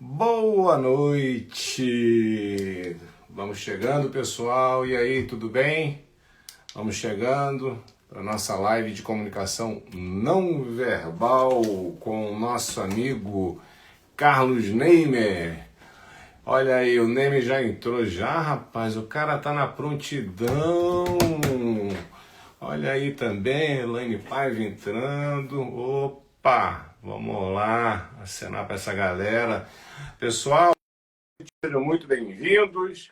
Boa noite! Vamos chegando, pessoal. E aí, tudo bem? Vamos chegando para a nossa live de comunicação não verbal com o nosso amigo Carlos Neymer. Olha aí, o Neymer já entrou já, rapaz. O cara tá na prontidão. Olha aí também, Elaine Paiva entrando. Opa, vamos lá acenar para essa galera. Pessoal, sejam muito bem-vindos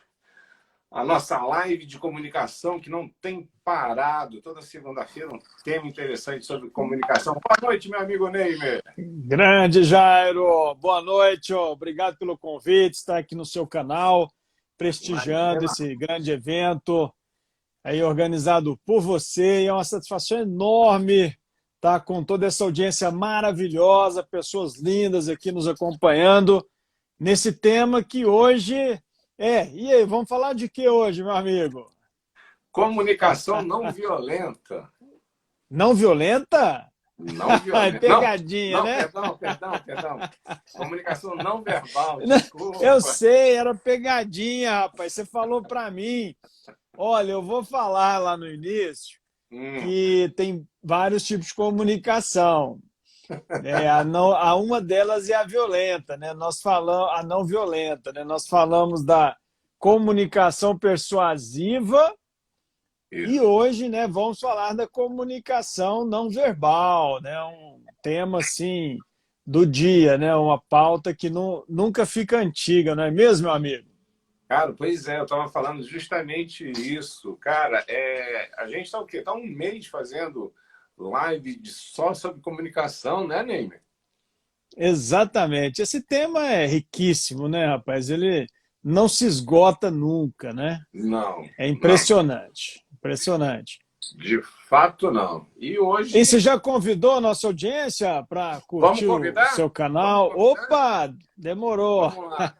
à nossa live de comunicação que não tem parado. Toda segunda-feira um tema interessante sobre comunicação. Boa noite, meu amigo Neymer. Grande Jairo, boa noite, obrigado pelo convite, estar aqui no seu canal, prestigiando esse grande evento aí organizado por você. E é uma satisfação enorme estar com toda essa audiência maravilhosa, pessoas lindas aqui nos acompanhando nesse tema que hoje E aí, vamos falar de que hoje, meu amigo? Comunicação não violenta. Não violenta? Não violenta. Pegadinha, não, né? Perdão. Comunicação não verbal, desculpa. Eu sei, era pegadinha, rapaz. Você falou para mim. Olha, eu vou falar lá no início que tem vários tipos de comunicação. Uma delas é a violenta, né? Nós falamos a não violenta, né? Nós falamos da comunicação persuasiva. Isso. E hoje, né, vamos falar da comunicação não verbal, né? Um tema assim do dia, né? Uma pauta que nunca fica antiga, não é mesmo, meu amigo? Cara, pois é, eu estava falando justamente isso. Cara, a gente está o quê? Está um mês fazendo live só sobre comunicação, né, Neymer? Exatamente. Esse tema é riquíssimo, né, rapaz? Ele não se esgota nunca, né? Não. É impressionante. Não. Impressionante. De fato, não. E hoje... E você já convidou a nossa audiência para curtir o seu canal? Opa, demorou. Vamos lá.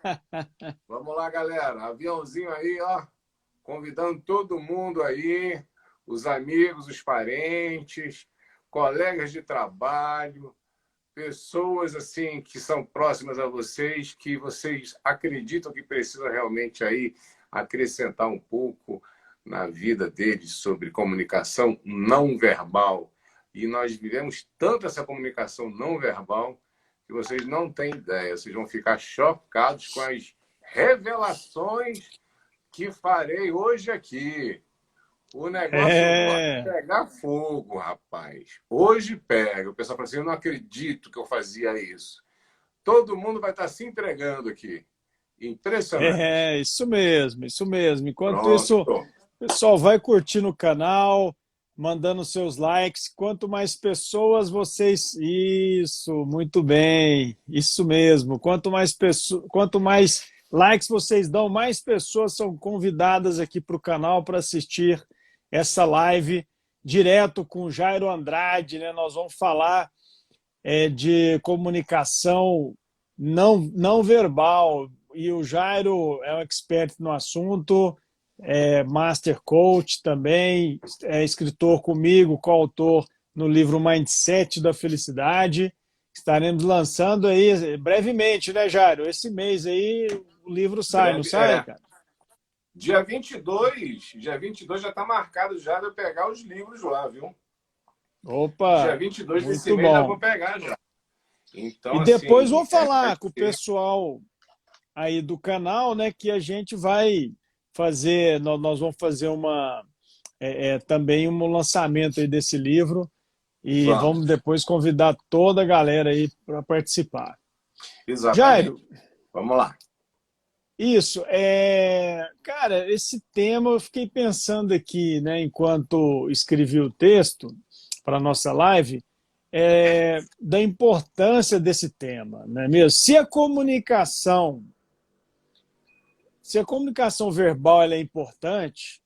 Vamos lá, galera. Aviãozinho aí, ó. Convidando todo mundo aí, os amigos, os parentes, colegas de trabalho, pessoas assim que são próximas a vocês, que vocês acreditam que precisam realmente aí acrescentar um pouco na vida deles sobre comunicação não verbal. E nós vivemos tanto essa comunicação não verbal que vocês não têm ideia. Vocês vão ficar chocados com as revelações que farei hoje aqui. O negócio vai pegar fogo, rapaz. Hoje pega. O pessoal fala assim, eu não acredito que eu fazia isso. Todo mundo vai estar se entregando aqui. Impressionante. Isso mesmo, isso mesmo. Enquanto isso, o pessoal vai curtindo o canal, mandando seus likes. Quanto mais pessoas vocês... Isso, muito bem. Isso mesmo. Quanto mais likes vocês dão, mais pessoas são convidadas aqui para o canal para assistir essa live direto com o Jairo Andrade, né? Nós vamos falar de comunicação não verbal. E o Jairo é um expert no assunto, é Master Coach também, é escritor comigo, coautor no livro Mindset da Felicidade. Estaremos lançando aí brevemente, né, Jairo? Esse mês aí o livro sai, não sai, cara? Dia 22 já está marcado já de eu pegar os livros lá, viu? Opa! Dia 22 desse mês eu vou pegar já. Então, e depois assim, vou falar com o pessoal aí do canal, né, que a gente vai fazer, nós vamos fazer também um lançamento aí desse livro e vamos depois convidar toda a galera aí para participar. Exatamente. Jairo, vamos lá. Isso, cara, esse tema eu fiquei pensando aqui, né, enquanto escrevi o texto para a nossa live, da importância desse tema, não é mesmo? Se a comunicação verbal ela é importante,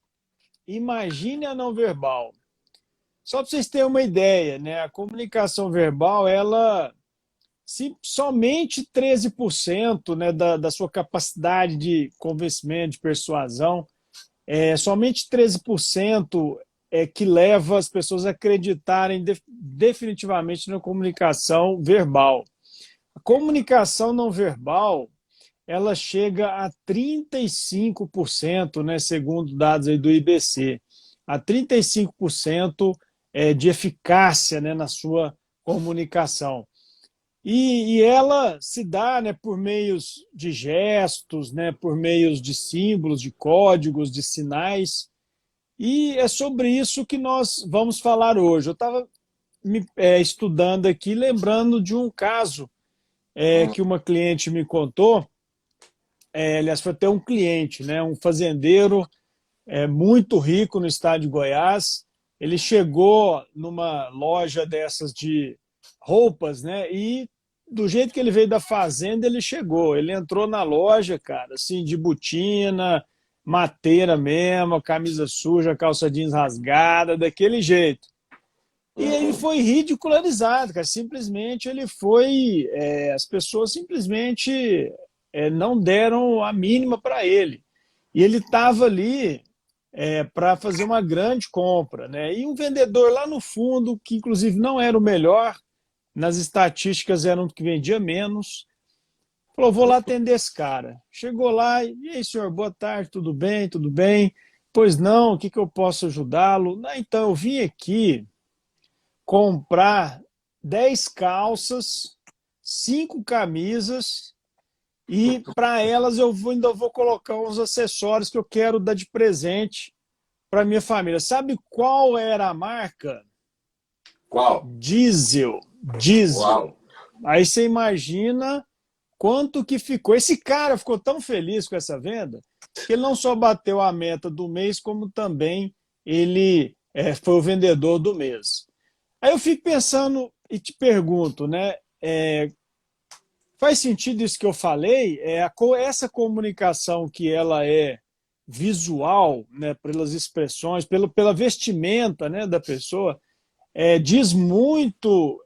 imagine a não verbal. Só para vocês terem uma ideia, né, a comunicação verbal, se somente 13%, né, da sua capacidade de convencimento, de persuasão, somente 13% é que leva as pessoas a acreditarem definitivamente na comunicação verbal. A comunicação não verbal, ela chega a 35%, né, segundo dados aí do IBC, a 35% de eficácia, né, na sua comunicação. E ela se dá, né, por meios de gestos, né, por meios de símbolos, de códigos, de sinais. E é sobre isso que nós vamos falar hoje. Eu estava estudando aqui, lembrando de um caso que uma cliente me contou. Aliás, foi até um cliente, né, um fazendeiro muito rico no estado de Goiás. Ele chegou numa loja dessas de roupas, né, e do jeito que ele veio da fazenda, ele chegou. Ele entrou na loja, cara, assim, de botina, mateira mesmo, camisa suja, calça jeans rasgada, daquele jeito. E ele foi ridicularizado, cara. Simplesmente ele foi. As pessoas simplesmente não deram a mínima para ele. E ele estava ali para fazer uma grande compra, né? E um vendedor lá no fundo, que inclusive não era o melhor, nas estatísticas era um que vendia menos, falou: vou lá atender esse cara. Chegou lá, e aí, senhor, boa tarde, tudo bem? Tudo bem? Pois não, o que eu posso ajudá-lo? Não, então, eu vim aqui comprar 10 calças, 5 camisas e para elas eu ainda vou colocar uns acessórios que eu quero dar de presente para minha família. Sabe qual era a marca? Qual? Diesel. Diesel. Uau. Aí você imagina quanto que ficou. Esse cara ficou tão feliz com essa venda que ele não só bateu a meta do mês, como também ele foi o vendedor do mês. Aí eu fico pensando e te pergunto, né? Faz sentido isso que eu falei? Essa comunicação que ela é visual, né, pelas expressões, pela vestimenta, né, da pessoa, diz muito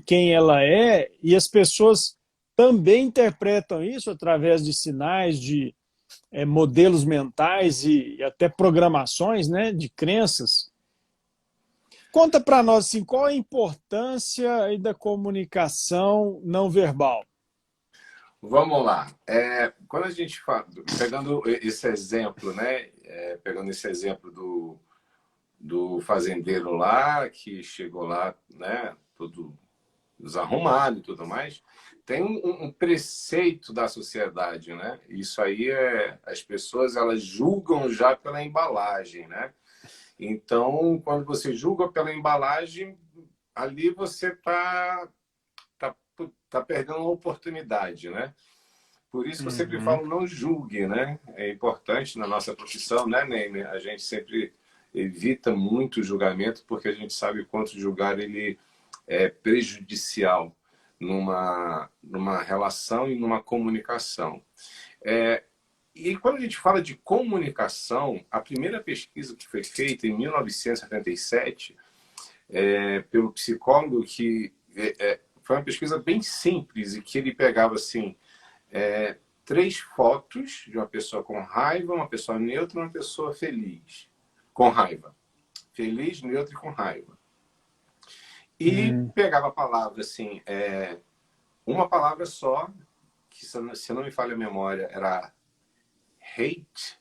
quem ela é, e as pessoas também interpretam isso através de sinais, de modelos mentais e até programações, né, de crenças. Conta para nós assim, qual a importância aí da comunicação não verbal. Vamos lá. Quando a gente fala, pegando esse exemplo, né? Pegando esse exemplo do fazendeiro lá, que chegou lá, né? Todo desarrumado e tudo mais, tem um preceito da sociedade, né? Isso aí as pessoas elas julgam já pela embalagem, né? Então, quando você julga pela embalagem, ali você tá perdendo uma oportunidade, né? Por isso que eu sempre Uhum. falo, não julgue, né? É importante na nossa profissão, né, Neymer? A gente sempre evita muito o julgamento, porque a gente sabe quanto julgar ele é prejudicial numa relação e numa comunicação. E quando a gente fala de comunicação, a primeira pesquisa que foi feita em 1977 pelo psicólogo que foi uma pesquisa bem simples e que ele pegava assim 3 fotos de uma pessoa com raiva, uma pessoa neutra e uma pessoa feliz com raiva, feliz, neutra e com raiva, e pegava a palavra assim, uma palavra só, que se não me falha a memória era hate.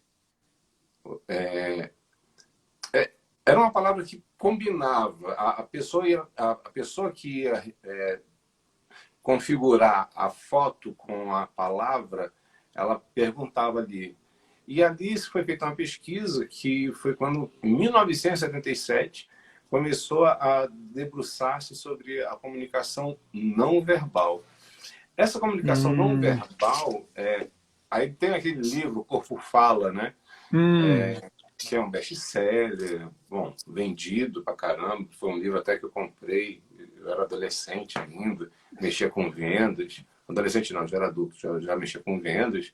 Era uma palavra que combinava. A pessoa que ia configurar a foto com a palavra, ela perguntava ali. E ali foi feita uma pesquisa que foi quando, em 1977, começou a debruçar-se sobre a comunicação não verbal. Essa comunicação não verbal, aí tem aquele livro, O Corpo Fala, né? Que é um best-seller, bom, vendido pra caramba. Foi um livro até que eu comprei, eu era adolescente ainda, mexia com vendas. Adolescente não, já era adulto, já mexia com vendas.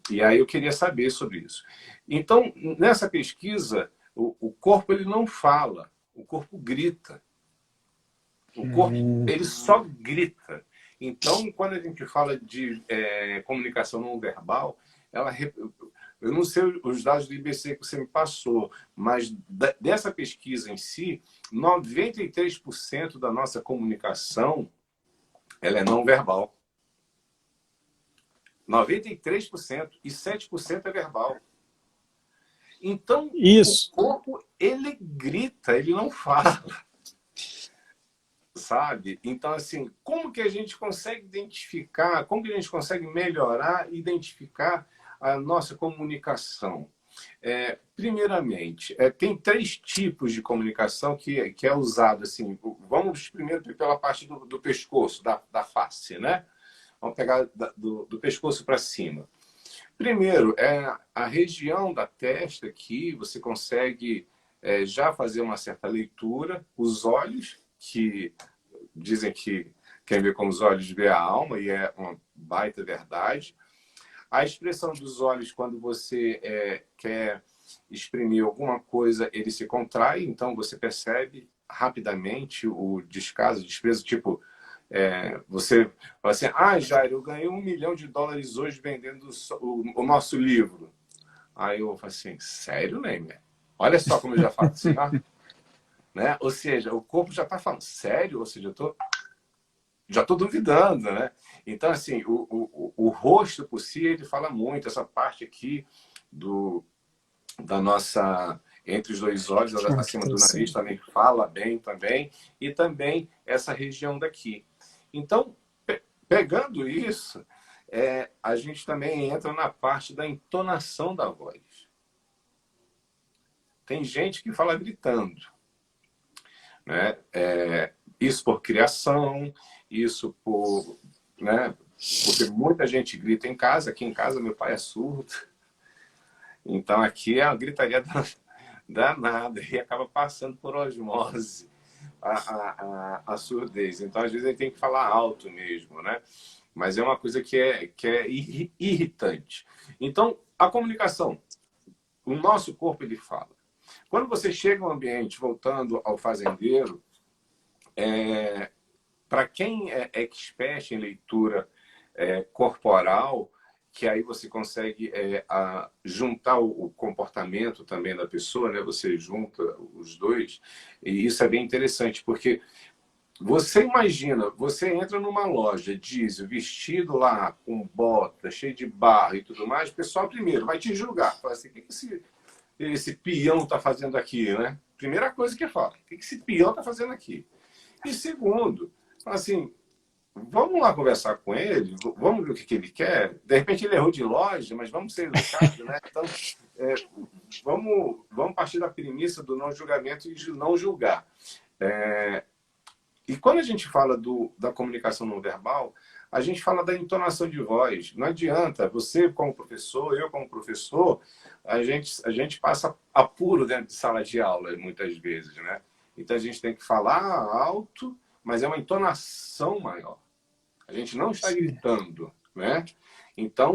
E aí eu queria saber sobre isso. Então, nessa pesquisa, o corpo ele não fala, o corpo grita. O corpo ele só grita. Então, quando a gente fala de comunicação não verbal, eu não sei os dados do IBC que você me passou, mas dessa pesquisa em si, 93% da nossa comunicação ela é não verbal. 93% e 7% é verbal. Então, Isso. o corpo, ele grita, ele não fala, sabe? Então, assim, como que a gente consegue identificar, como que a gente consegue melhorar e identificar a nossa comunicação? Primeiramente, tem 3 tipos de comunicação que é usado, assim, vamos primeiro pela parte do pescoço, da face, né? Vamos pegar do pescoço para cima. Primeiro, a região da testa aqui, você consegue já fazer uma certa leitura. Os olhos, que dizem que quem vê com os olhos vê a alma, e é uma baita verdade. A expressão dos olhos, quando você quer exprimir alguma coisa, ele se contrai, então você percebe rapidamente o descaso, o desprezo, tipo, você fala assim, Jair, eu ganhei $1 milhão hoje vendendo o nosso livro. Aí eu falo assim, sério, Neymar? Olha só como eu já falo assim, ó. Né? Ou seja, o corpo já está falando, sério? Ou seja, já estou duvidando, né? Então, assim, o rosto por si, ele fala muito, essa parte aqui da nossa, entre os 2 olhos, acima do nariz, também fala bem também, e também essa região daqui. Então, pegando isso, a gente também entra na parte da entonação da voz. Tem gente que fala gritando, né? Isso por criação, isso por, né? Porque muita gente grita em casa. Aqui em casa meu pai é surdo, então aqui é uma gritaria danada e acaba passando por osmose a surdez. Então às vezes ele tem que falar alto mesmo, né? Mas é uma coisa que é irritante. Então a comunicação, o nosso corpo ele fala. Quando você chega a um ambiente, voltando ao fazendeiro, para quem é expert em leitura corporal, que aí você consegue juntar o comportamento também da pessoa, né? Você junta os dois, e isso é bem interessante, porque você imagina, você entra numa loja diesel, vestido lá, com bota, cheio de barro e tudo mais, o pessoal primeiro vai te julgar, fala assim, o que esse peão está fazendo aqui, né? Primeira coisa que fala, o que esse peão está fazendo aqui? E segundo, assim, vamos lá conversar com ele, vamos ver o que ele quer. De repente ele errou de loja, mas vamos ser educados, né? Então, vamos partir da premissa do não julgamento e de não julgar. E quando a gente fala da comunicação não verbal, a gente fala da entonação de voz. Não adianta, você como professor, eu como professor, a gente passa apuro dentro de sala de aula, muitas vezes, né? Então a gente tem que falar alto, mas é uma entonação maior. A gente não está gritando, né? Então,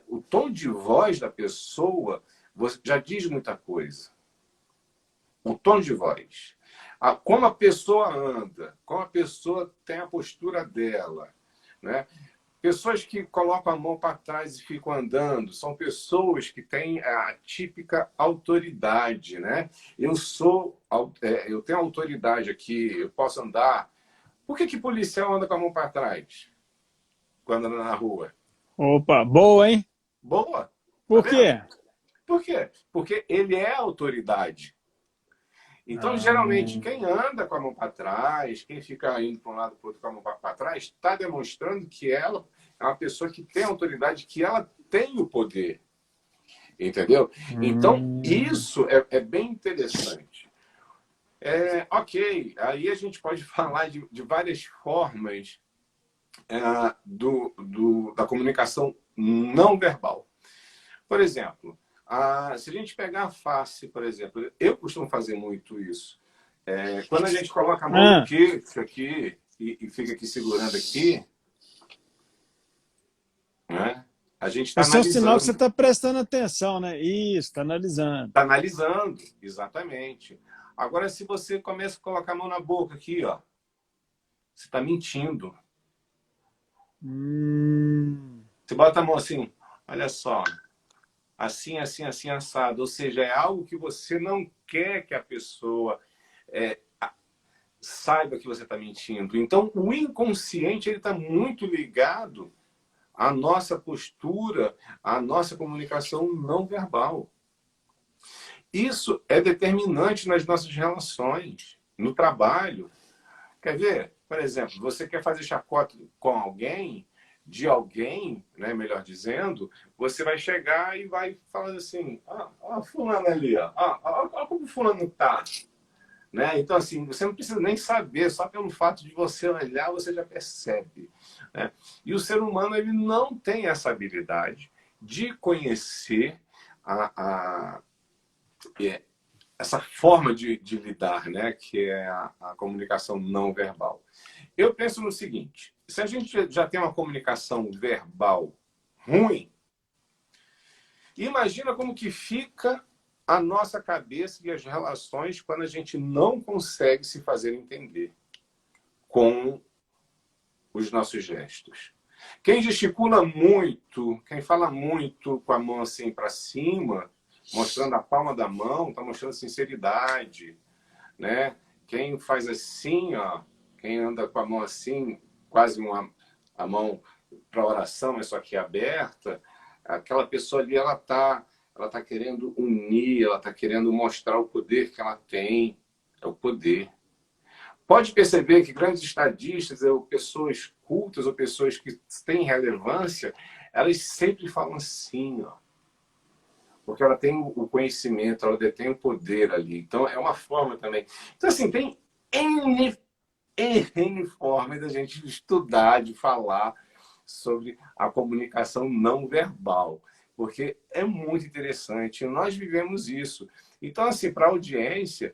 o tom de voz da pessoa já diz muita coisa. O tom de voz. Como a pessoa anda, como a pessoa tem a postura dela, né? Pessoas que colocam a mão para trás e ficam andando são pessoas que têm a típica autoridade, né? Eu tenho autoridade aqui, eu posso andar. Por que policial anda com a mão para trás quando anda na rua? Opa, boa, hein? Boa. Tá Por vendo? quê? Por quê? Porque ele é autoridade. Então, geralmente, quem anda com a mão para trás, quem fica indo para um lado para o outro com a mão para trás, está demonstrando que ela é uma pessoa que tem autoridade, que ela tem o poder. Entendeu? Então, isso é bem interessante. Ok, aí a gente pode falar de várias formas da comunicação não verbal. Por exemplo, se a gente pegar a face, por exemplo, eu costumo fazer muito isso. Quando a gente coloca a mão no queixo aqui e fica aqui segurando aqui, né? A gente está Esse é um sinal que você analisando. está prestando atenção, né? Isso, está analisando. Está analisando, exatamente. Agora, se você começa a colocar a mão na boca aqui, ó, você está mentindo. Você bota a mão assim, olha só, assim, assim, assim, assado. Ou seja, é algo que você não quer que a pessoa saiba que você está mentindo. Então, o inconsciente ele está muito ligado à nossa postura, à nossa comunicação não verbal. Isso é determinante nas nossas relações, no trabalho. Quer ver? Por exemplo, você quer fazer chacota com alguém, de alguém, né, melhor dizendo, você vai chegar e vai falar assim, fulano ali, como fulano tá. Né? Então, assim, você não precisa nem saber, só pelo fato de você olhar, você já percebe. Né? E o ser humano ele não tem essa habilidade de conhecer essa forma de lidar, né? Que é a comunicação não verbal. Eu penso no seguinte, se a gente já tem uma comunicação verbal ruim, imagina como que fica a nossa cabeça e as relações quando a gente não consegue se fazer entender com os nossos gestos. Quem gesticula muito, quem fala muito com a mão assim para cima, mostrando a palma da mão, está mostrando sinceridade, né? Quem faz assim, ó, quem anda com a mão assim, quase a mão para oração, mas só que aberta, aquela pessoa ali, ela tá querendo unir, ela está querendo mostrar o poder que ela tem, é o poder. Pode perceber que grandes estadistas, ou pessoas cultas, ou pessoas que têm relevância, elas sempre falam assim, ó, porque ela tem o conhecimento, ela detém o poder ali. Então, é uma forma também. Então, assim, tem N formas da gente estudar, de falar sobre a comunicação não verbal, porque é muito interessante. Nós vivemos isso. Então, assim, para a audiência,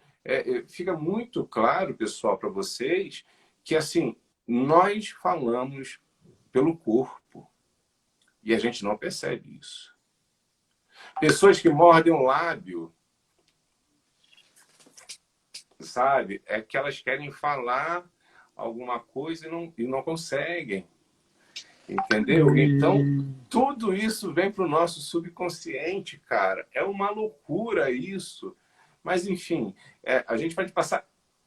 fica muito claro, pessoal, para vocês, que, assim, nós falamos pelo corpo e a gente não percebe isso. Pessoas que mordem o lábio, sabe? É que elas querem falar alguma coisa e não conseguem. Entendeu? Então, tudo isso vem para o nosso subconsciente, cara. É uma loucura isso. Mas, enfim, a gente pode passar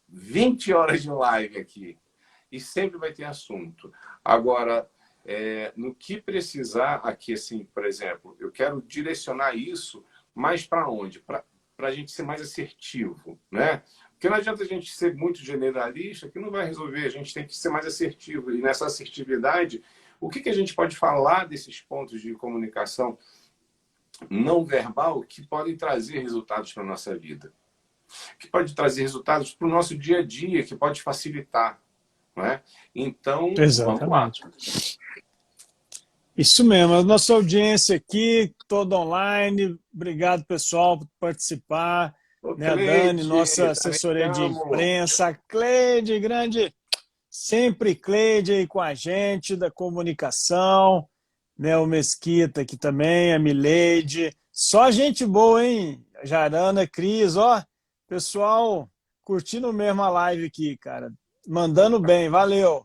20 horas de live aqui e sempre vai ter assunto. Agora, no que precisar aqui, assim, por exemplo, eu quero direcionar isso mais para onde? Para a gente ser mais assertivo, né? Porque não adianta a gente ser muito generalista, que não vai resolver. A gente tem que ser mais assertivo. E nessa assertividade, o que a gente pode falar desses pontos de comunicação não verbal que podem trazer resultados para a nossa vida? Que pode trazer resultados para o nosso dia a dia, que pode facilitar. Não é? Então, vamos lá. Isso mesmo, a nossa audiência aqui, toda online. Obrigado, pessoal, por participar. Né, a Dani, nossa assessoria de imprensa, a Cleide, grande, sempre Cleide aí com a gente, da comunicação, né, o Mesquita aqui também, a Mileide. Só gente boa, hein? Jarana, Cris, ó, pessoal curtindo mesmo a live aqui, cara. Mandando bem, valeu.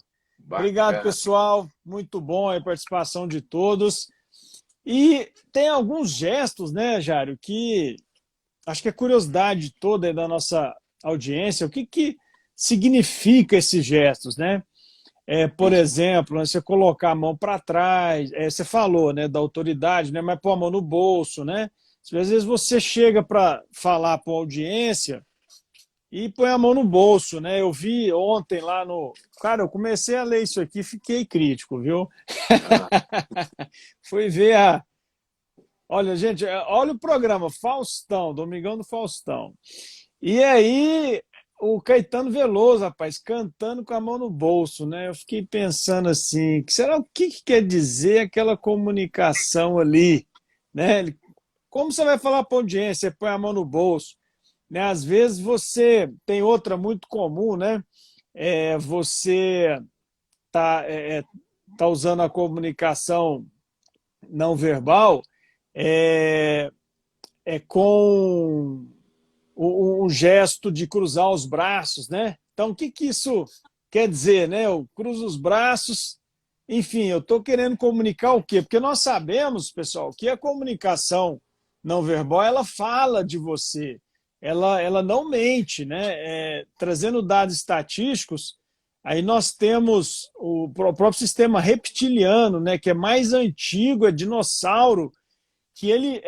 Obrigado, pessoal. Muito bom a participação de todos. E tem alguns gestos, né, Jário, que acho que é curiosidade toda da nossa audiência. O que significa esses gestos, né? Por exemplo, você colocar a mão para trás, você falou, né, da autoridade, né, mas pôr a mão no bolso, né? Às vezes você chega para falar para a audiência e põe a mão no bolso, né? Eu vi ontem lá no... Cara, eu comecei a ler isso aqui e fiquei crítico, viu? Fui ver a... Olha, gente, olha o programa, Faustão, Domingão do Faustão. E aí, o Caetano Veloso, rapaz, cantando com a mão no bolso, né? Eu fiquei pensando assim, será o que quer dizer aquela comunicação ali, né? Como você vai falar para a audiência, você põe a mão no bolso? Né? Às vezes você tem outra muito comum, né? Você tá usando a comunicação não verbal com um gesto de cruzar os braços, né? Então, o que isso quer dizer, né? Eu cruzo os braços, enfim, eu estou querendo comunicar o quê? Porque nós sabemos, pessoal, que a comunicação não verbal, ela fala de você. ela não mente, né? Trazendo dados estatísticos, aí nós temos o próprio sistema reptiliano, né? Que é mais antigo, é dinossauro, que ele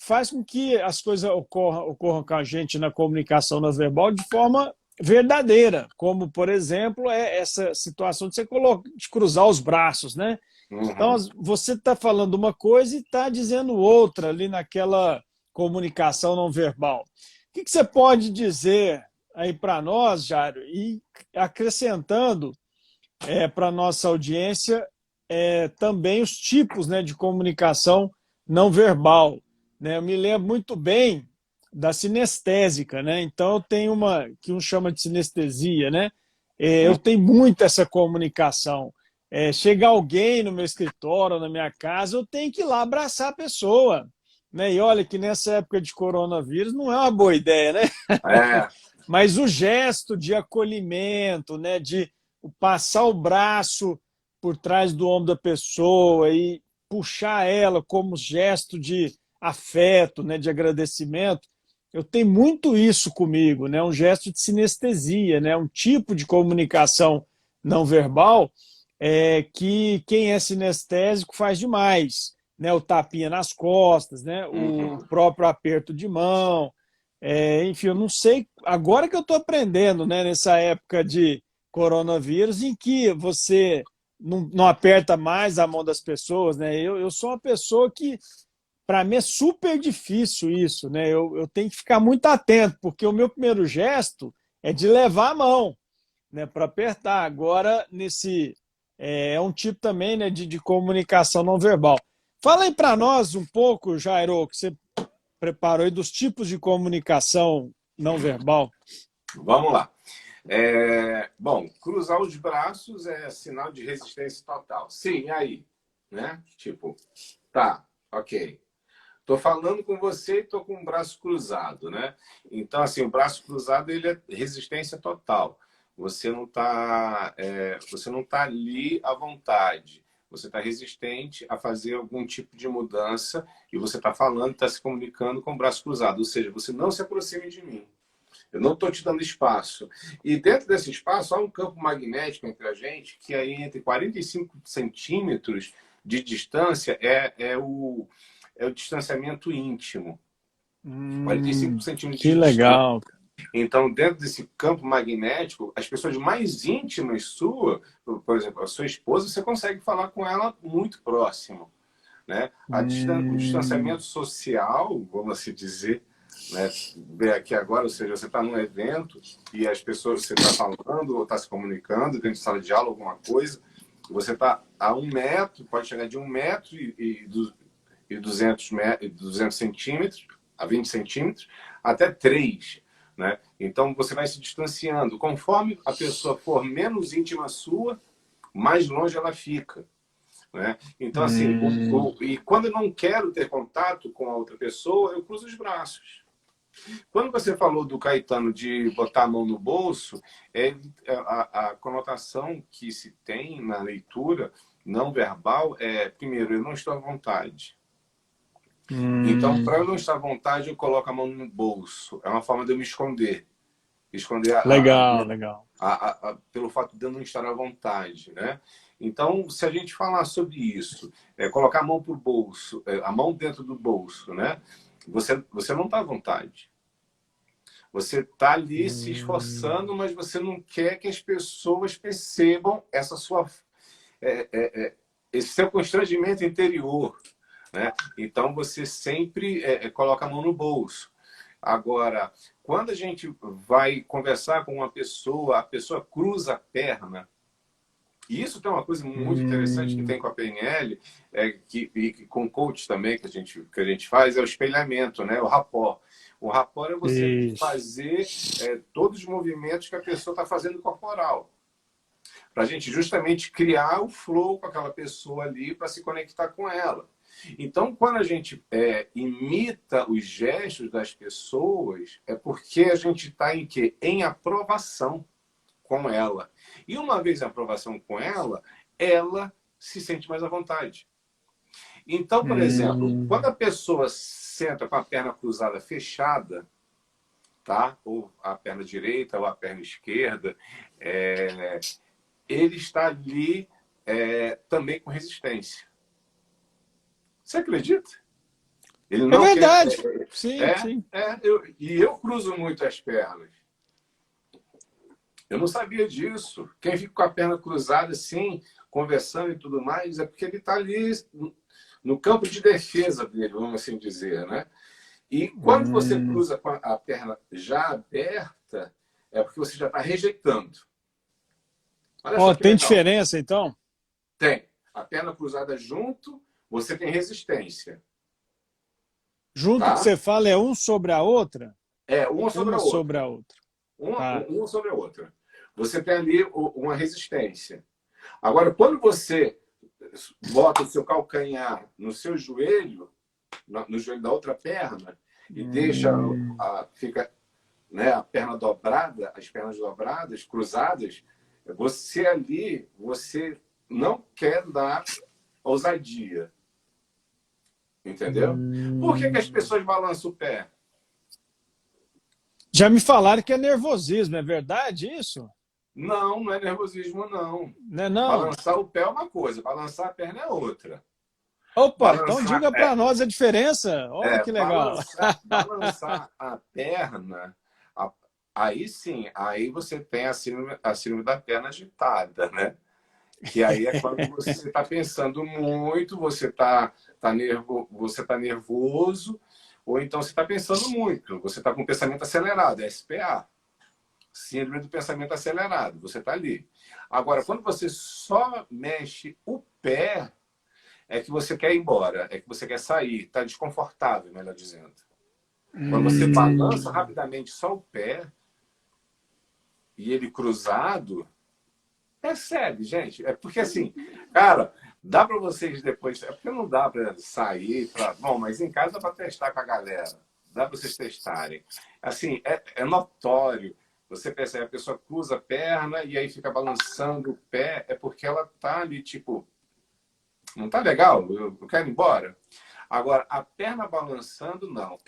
faz com que as coisas ocorram com a gente na comunicação não verbal de forma verdadeira, como, por exemplo, essa situação de cruzar os braços, né? Então, Uhum. você está falando uma coisa e está dizendo outra ali naquela comunicação não verbal. O que você pode dizer aí para nós, Jário, e acrescentando para a nossa audiência também os tipos, né, de comunicação não verbal, né? Eu me lembro muito bem da sinestésica, né? Então eu tenho uma que um chama de sinestesia, né? Eu tenho muito essa comunicação. Chega alguém no meu escritório, na minha casa, eu tenho que ir lá abraçar a pessoa, né? E olha que nessa época de coronavírus não é uma boa ideia, né? É, Mas o gesto de acolhimento, né, de passar o braço por trás do ombro da pessoa e puxar ela como gesto de afeto, né, de agradecimento, eu tenho muito isso comigo, né, um gesto de sinestesia, né, um tipo de comunicação não verbal que quem é sinestésico faz demais, né, o tapinha nas costas, né, o uhum. próprio aperto de mão, enfim, eu não sei, agora que eu estou aprendendo, né, nessa época de coronavírus, em que você não aperta mais a mão das pessoas, né? Eu sou uma pessoa que, para mim, é super difícil isso, né? Eu tenho que ficar muito atento, porque o meu primeiro gesto é de levar a mão, né, para apertar. Agora, um tipo também, né, de comunicação não verbal. Fala aí para nós um pouco, Jairo, que você preparou aí dos tipos de comunicação não verbal. Vamos lá. Bom, cruzar os braços é sinal de resistência total. Sim, e aí? Né? Tipo, tá, ok. Tô falando com você e tô com o braço cruzado, né? Então, assim, o braço cruzado ele é resistência total. Você não tá ali à vontade. Você está resistente a fazer algum tipo de mudança e você está falando, está se comunicando com o braço cruzado. Ou seja, você não se aproxime de mim. Eu não estou te dando espaço. E dentro desse espaço há um campo magnético entre a gente que aí entre 45 centímetros de distância é o distanciamento íntimo. 45 centímetros Que de distância. legal. Então, dentro desse campo magnético, as pessoas mais íntimas sua, por exemplo, a sua esposa, você consegue falar com ela muito próximo. Né? O distanciamento social, vamos assim dizer, né? Aqui agora, ou seja, você está num evento e as pessoas, você está falando ou está se comunicando dentro de sala de aula, alguma coisa, você está a 1 metro, pode chegar de 1 metro e 200 centímetros, a 20 centímetros, até 3. Né? Então, você vai se distanciando. Conforme a pessoa for menos íntima sua, mais longe ela fica. Né? Então, assim, e quando eu não quero ter contato com a outra pessoa, eu cruzo os braços. Quando você falou do Caetano de botar a mão no bolso, a conotação que se tem na leitura não verbal primeiro, eu não estou à vontade. Então, para eu não estar à vontade, eu coloco a mão no bolso. É uma forma de eu me esconder. Esconder Legal, legal. pelo fato de eu não estar à vontade, né? Então, se a gente falar sobre isso, colocar a mão pro bolso, a mão dentro do bolso, né? Você não está à vontade. Você está ali se esforçando, mas você não quer que as pessoas percebam esse seu constrangimento interior, né? Então, você sempre coloca a mão no bolso. Agora, quando a gente vai conversar com uma pessoa, a pessoa cruza a perna. E isso tem uma coisa muito interessante que tem com a PNL, e com coach também, que a gente faz, é o espelhamento, né? O rapport. O rapport é você fazer todos os movimentos que a pessoa está fazendo corporal. Para a gente justamente criar o flow com aquela pessoa ali para se conectar com ela. Então, quando a gente imita os gestos das pessoas, é porque a gente está em quê? Em aprovação com ela. E uma vez em aprovação com ela se sente mais à vontade. Então, por exemplo, quando a pessoa senta com a perna cruzada fechada, tá? Ou a perna direita ou a perna esquerda, ele está ali também com resistência. Você acredita? Ele É não quer. verdade. Sim, sim. Eu cruzo muito as pernas. Eu não sabia disso. Quem fica com a perna cruzada assim, conversando e tudo mais, é porque ele está ali no campo de defesa dele, vamos assim dizer, né? E quando você cruza com a perna já aberta, é porque você já está rejeitando. Olha só Ó, que tem legal. diferença, então? Tem. A perna cruzada junto, você tem resistência. Junto que Tá? você fala é um sobre a outra? Uma sobre Uma a sobre outra. a outra. Uma, Tá. uma sobre a outra. Você tem ali uma resistência. Agora, quando você bota o seu calcanhar no seu joelho, no joelho da outra perna, e deixa fica, né, a perna dobrada, as pernas dobradas, cruzadas, você não quer dar ousadia. Entendeu? Por que as pessoas balançam o pé? Já me falaram que é nervosismo, é verdade isso? Não, não é nervosismo, não. Não é não? Balançar o pé é uma coisa, balançar a perna é outra. Opa, então Balançar, diga para nós a diferença. Olha que legal. balançar a perna, aí sim, aí você tem a síndrome da perna agitada, né? Que aí é quando você está pensando muito, você tá nervoso, ou então você está pensando muito, você está com o pensamento acelerado, SPA, síndrome do pensamento acelerado, você está ali. Agora, quando você só mexe o pé, é que você quer ir embora, é que você quer sair, está desconfortável, melhor dizendo. Quando você balança rapidamente só o pé, e ele cruzado, percebe, gente. É porque assim, cara, dá para vocês depois. É porque não dá para sair. Bom, mas em casa dá para testar com a galera. Dá para vocês testarem. Assim, é notório. Você percebe, a pessoa cruza a perna e aí fica balançando o pé. É porque ela tá ali, tipo, não tá legal? Eu quero ir embora. Agora, a perna balançando, não.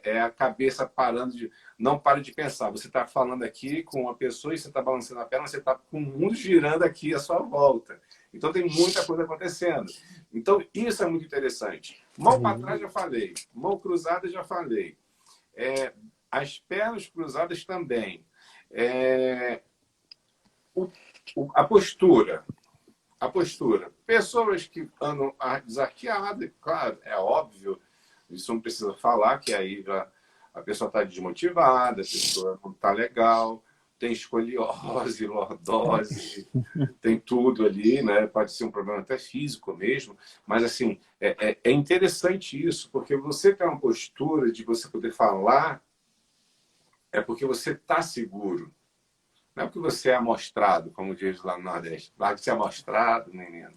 É a cabeça parando de. Não para de pensar. Você está falando aqui com uma pessoa e você está balançando a perna, você está com o mundo girando aqui à sua volta. Então tem muita coisa acontecendo. Então isso é muito interessante. Mão para trás já falei. Mão cruzada já falei. As pernas cruzadas também. A postura. A postura. Pessoas que andam desarqueadas, claro, é óbvio. Isso não precisa falar, que aí a pessoa está desmotivada, a pessoa não está legal, tem escoliose, lordose, tem tudo ali, né? Pode ser um problema até físico mesmo, mas assim, é interessante isso, porque você tem uma postura de você poder falar, é porque você está seguro. Não é porque você é amostrado, como diz lá no Nordeste. Lá que você é amostrado, menino.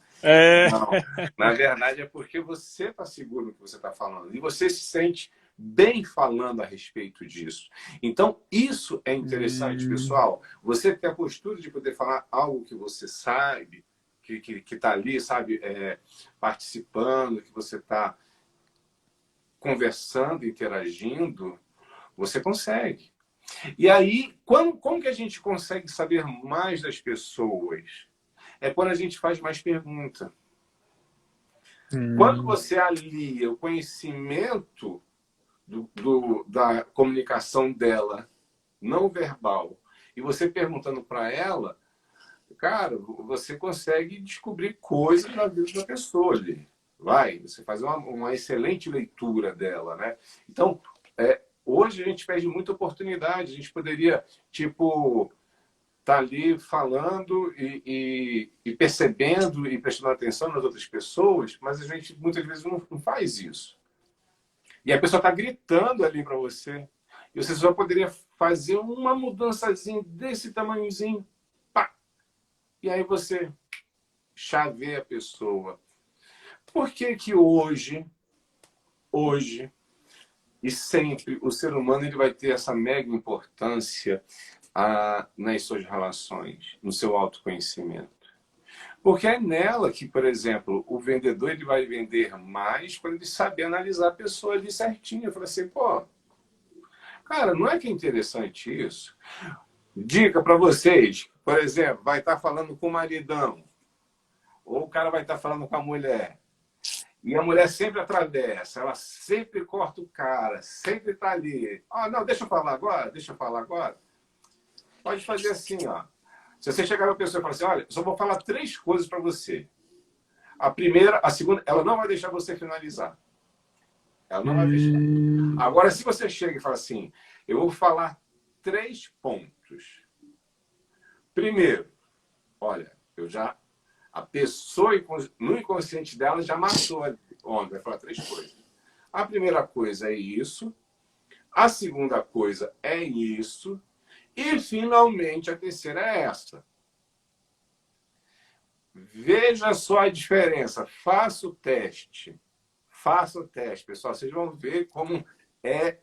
Não, na verdade é porque você está seguro do que você está falando e você se sente bem falando a respeito disso. Então, isso é interessante, pessoal. Você ter a postura de poder falar algo que você sabe, que está ali, sabe, participando, que você está conversando, interagindo, você consegue. E aí, como que a gente consegue saber mais das pessoas? É quando a gente faz mais pergunta. Quando você alia o conhecimento da comunicação dela, não verbal, e você perguntando para ela, cara, você consegue descobrir coisas na vida da pessoa ali. Você faz uma excelente leitura dela, né? Então, hoje a gente perde muita oportunidade. A gente poderia, tipo, tá ali falando e percebendo e prestando atenção nas outras pessoas, mas a gente muitas vezes não faz isso. E a pessoa está gritando ali para você. E você só poderia fazer uma mudançazinha desse tamanhozinho. Pá! E aí você chaveia a pessoa. Por que que hoje, e sempre, o ser humano ele vai ter essa mega importância nas suas relações, no seu autoconhecimento? Porque é nela que, por exemplo, o vendedor ele vai vender mais quando ele saber analisar a pessoa ali certinho. Eu falei assim, pô, Cara, não é que é interessante isso? Dica para vocês, por exemplo, vai estar falando com o maridão, ou o cara vai estar falando com a mulher. E a mulher sempre atravessa, ela sempre corta o cara, sempre está ali. Ah, não, deixa eu falar agora, deixa eu falar agora. Pode fazer assim, ó. Se você chegar para a pessoa e falar assim, olha, eu só vou falar 3 coisas para você. A primeira, a segunda, ela não vai deixar você finalizar. Ela não vai deixar. Agora, se você chega e fala assim, eu vou falar 3 pontos. Primeiro, olha, a pessoa no inconsciente dela já matou a onda, vai falar 3 coisas. A primeira coisa é isso, a segunda coisa é isso, e finalmente a terceira é essa. Veja só a diferença, faça o teste. Faça o teste, pessoal. Vocês vão ver como é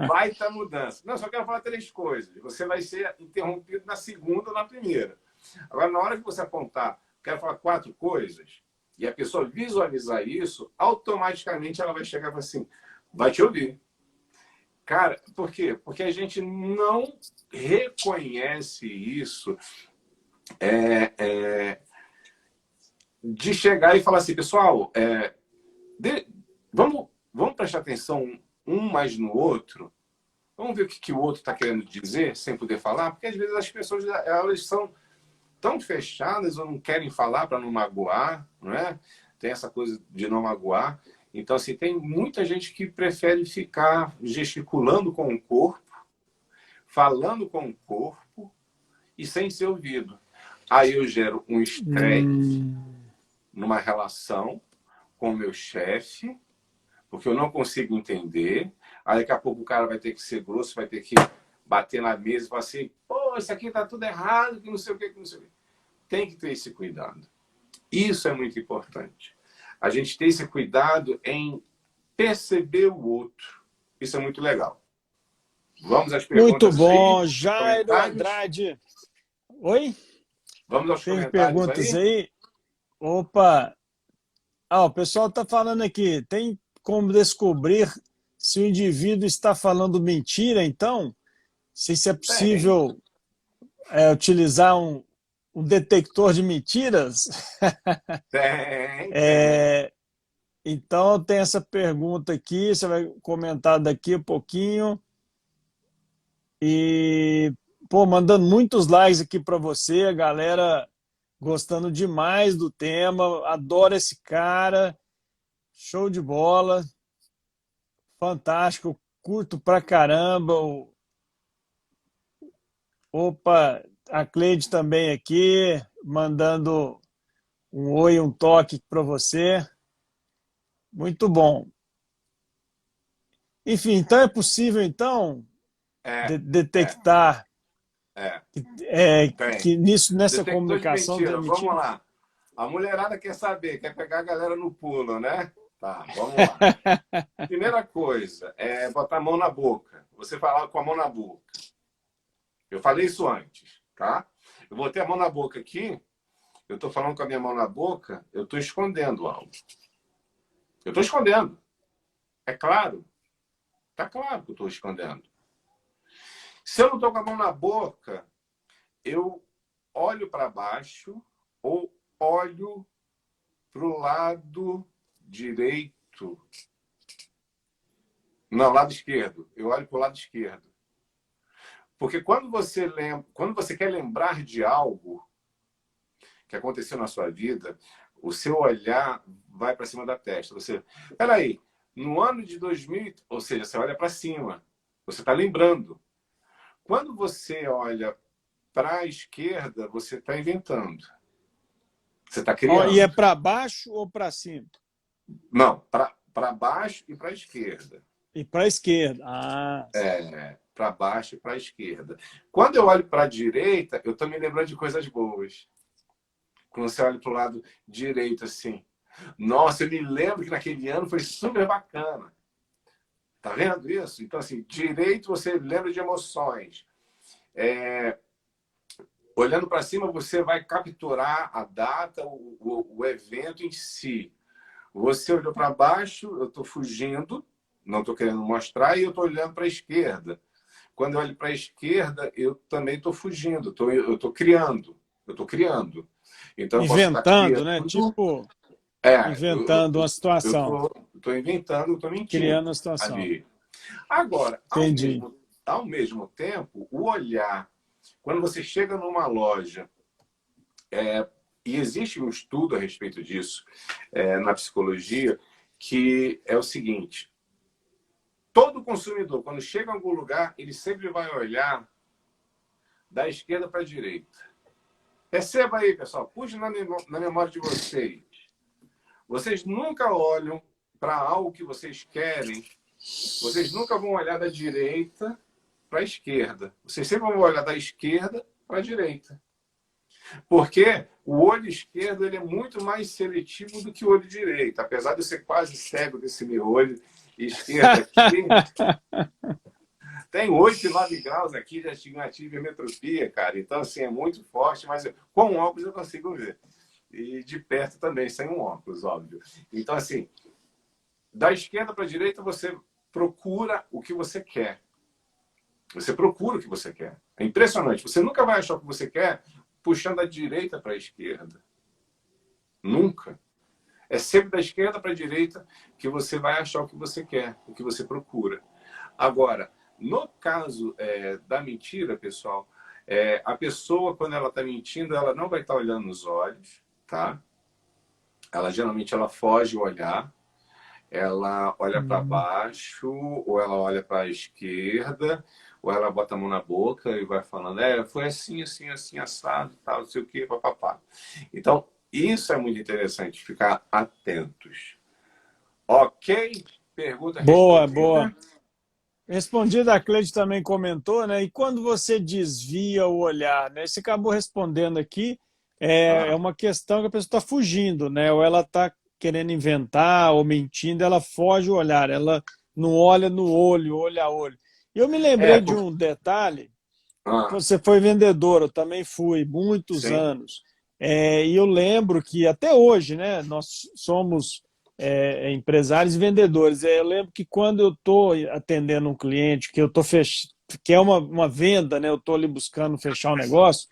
baita mudança. Não, só quero falar 3 coisas. Você vai ser interrompido na segunda ou na primeira. Agora, na hora que você apontar, quero falar 4 coisas, e a pessoa visualizar isso, automaticamente ela vai chegar e falar assim, vai te ouvir. Cara, por quê? Porque a gente não reconhece isso de chegar e falar assim, pessoal, vamos prestar atenção um mais no outro, vamos ver o que o outro está querendo dizer sem poder falar, porque às vezes as pessoas elas são tão fechadas ou não querem falar para não magoar, não é? Tem essa coisa de não magoar. Então, assim, tem muita gente que prefere ficar gesticulando com o corpo, falando com o corpo e sem ser ouvido. Aí eu gero um estresse numa relação com o meu chefe, porque eu não consigo entender. Aí daqui a pouco o cara vai ter que ser grosso, vai ter que bater na mesa e falar assim, pô, isso aqui tá tudo errado, que não sei o que, que não sei o que. Tem que ter esse cuidado. Isso é muito importante. A gente ter esse cuidado em perceber o outro. Isso é muito legal. Vamos às perguntas. Muito bom, aí, Jairo Andrade. Oi? Vamos aos Tem comentários perguntas aí? aí? Opa! O pessoal está falando aqui, tem como descobrir se o indivíduo está falando mentira, então? Se é possível utilizar um detector de mentiras? Tem. Então, tem essa pergunta aqui, você vai comentar daqui a pouquinho. E, pô, mandando muitos likes aqui para você, a galera gostando demais do tema, adoro esse cara, show de bola, fantástico, curto pra caramba. Opa, a Cleide também aqui, mandando um oi, um toque para você. Muito bom. Enfim, então é possível, então, detectar que nessa Detector de comunicação tem mentira, vamos mentira? lá. A mulherada quer saber, quer pegar a galera no pulo, né? Tá, vamos lá. Primeira coisa é botar a mão na boca. Você falar com a mão na boca. Eu falei isso antes, tá? Eu botei a mão na boca aqui, eu estou falando com a minha mão na boca, eu estou escondendo algo. Eu estou escondendo. É claro. Tá claro que eu estou escondendo. Se eu não estou com a mão na boca, eu olho para baixo ou olho para o lado direito. Não, lado esquerdo. Eu olho para o lado esquerdo. Porque quando você quer lembrar de algo que aconteceu na sua vida, o seu olhar vai para cima da testa. Peraí, no ano de 2000, ou seja, você olha para cima, você está lembrando. Quando você olha para a esquerda, você está inventando. Você está criando. E é para baixo ou para cima? Não, para baixo e para a esquerda. E para a esquerda. Para baixo e para a esquerda. Quando eu olho para a direita, eu estou me lembrando de coisas boas. Quando você olha para o lado direito, assim. Nossa, eu me lembro que naquele ano foi super bacana. Tá vendo isso? Então, assim, direito você lembra de emoções. Olhando para cima, você vai capturar a data, o evento em si. Você olhou para baixo, eu estou fugindo, não estou querendo mostrar, e eu estou olhando para a esquerda. Quando eu olho para a esquerda, eu também estou fugindo, eu estou criando. Eu estou criando. Então, eu posso estar Inventando, criando. né? Tipo, Eu inventando uma situação, estou inventando, eu estou criando mentindo uma situação. ali. Agora, Entendi. ao mesmo tempo, o olhar, quando você chega numa loja, e existe um estudo a respeito disso na psicologia, que é o seguinte: todo consumidor, quando chega em algum lugar, ele sempre vai olhar da esquerda para a direita. Perceba aí, pessoal, puxe na memória de vocês. Vocês nunca olham para algo que vocês querem, vocês nunca vão olhar da direita para a esquerda. Vocês sempre vão olhar da esquerda para a direita. Porque o olho esquerdo ele é muito mais seletivo do que o olho direito. Apesar de eu ser quase cego desse meu olho esquerdo aqui, tem 8, 9 graus aqui de astigmatismo e hipermetropia, cara. Então, assim, é muito forte, mas com óculos eu consigo ver. E de perto também, sem um óculos, óbvio. Então, assim, da esquerda para a direita, você procura o que você quer. Você procura o que você quer. É impressionante. Você nunca vai achar o que você quer puxando da direita para a esquerda. Nunca. É sempre da esquerda para a direita que você vai achar o que você quer, o que você procura. Agora, no caso da mentira, pessoal, a pessoa, quando ela está mentindo, ela não vai estar olhando nos olhos, tá? Geralmente ela foge o olhar, ela olha para baixo, ou ela olha para a esquerda, ou ela bota a mão na boca e vai falando, foi assim, assim, assim, assado, tal, não sei o quê, papapá. Então, isso é muito interessante, ficar atentos. Ok? Pergunta Boa, respondida? boa. Respondida, a Cleide também comentou, né? E quando você desvia o olhar, né? Você acabou respondendo aqui, é uma questão que a pessoa está fugindo, né? Ou ela está querendo inventar ou mentindo, ela foge o olhar, ela não olha no olho, olho a olho. E eu me lembrei de um detalhe, que você foi vendedor, eu também fui, muitos sim. anos. E eu lembro que até hoje, né? Nós somos empresários e vendedores. Eu lembro que quando eu estou atendendo um cliente, que eu estou que é uma venda, né? Eu estou ali buscando fechar um negócio,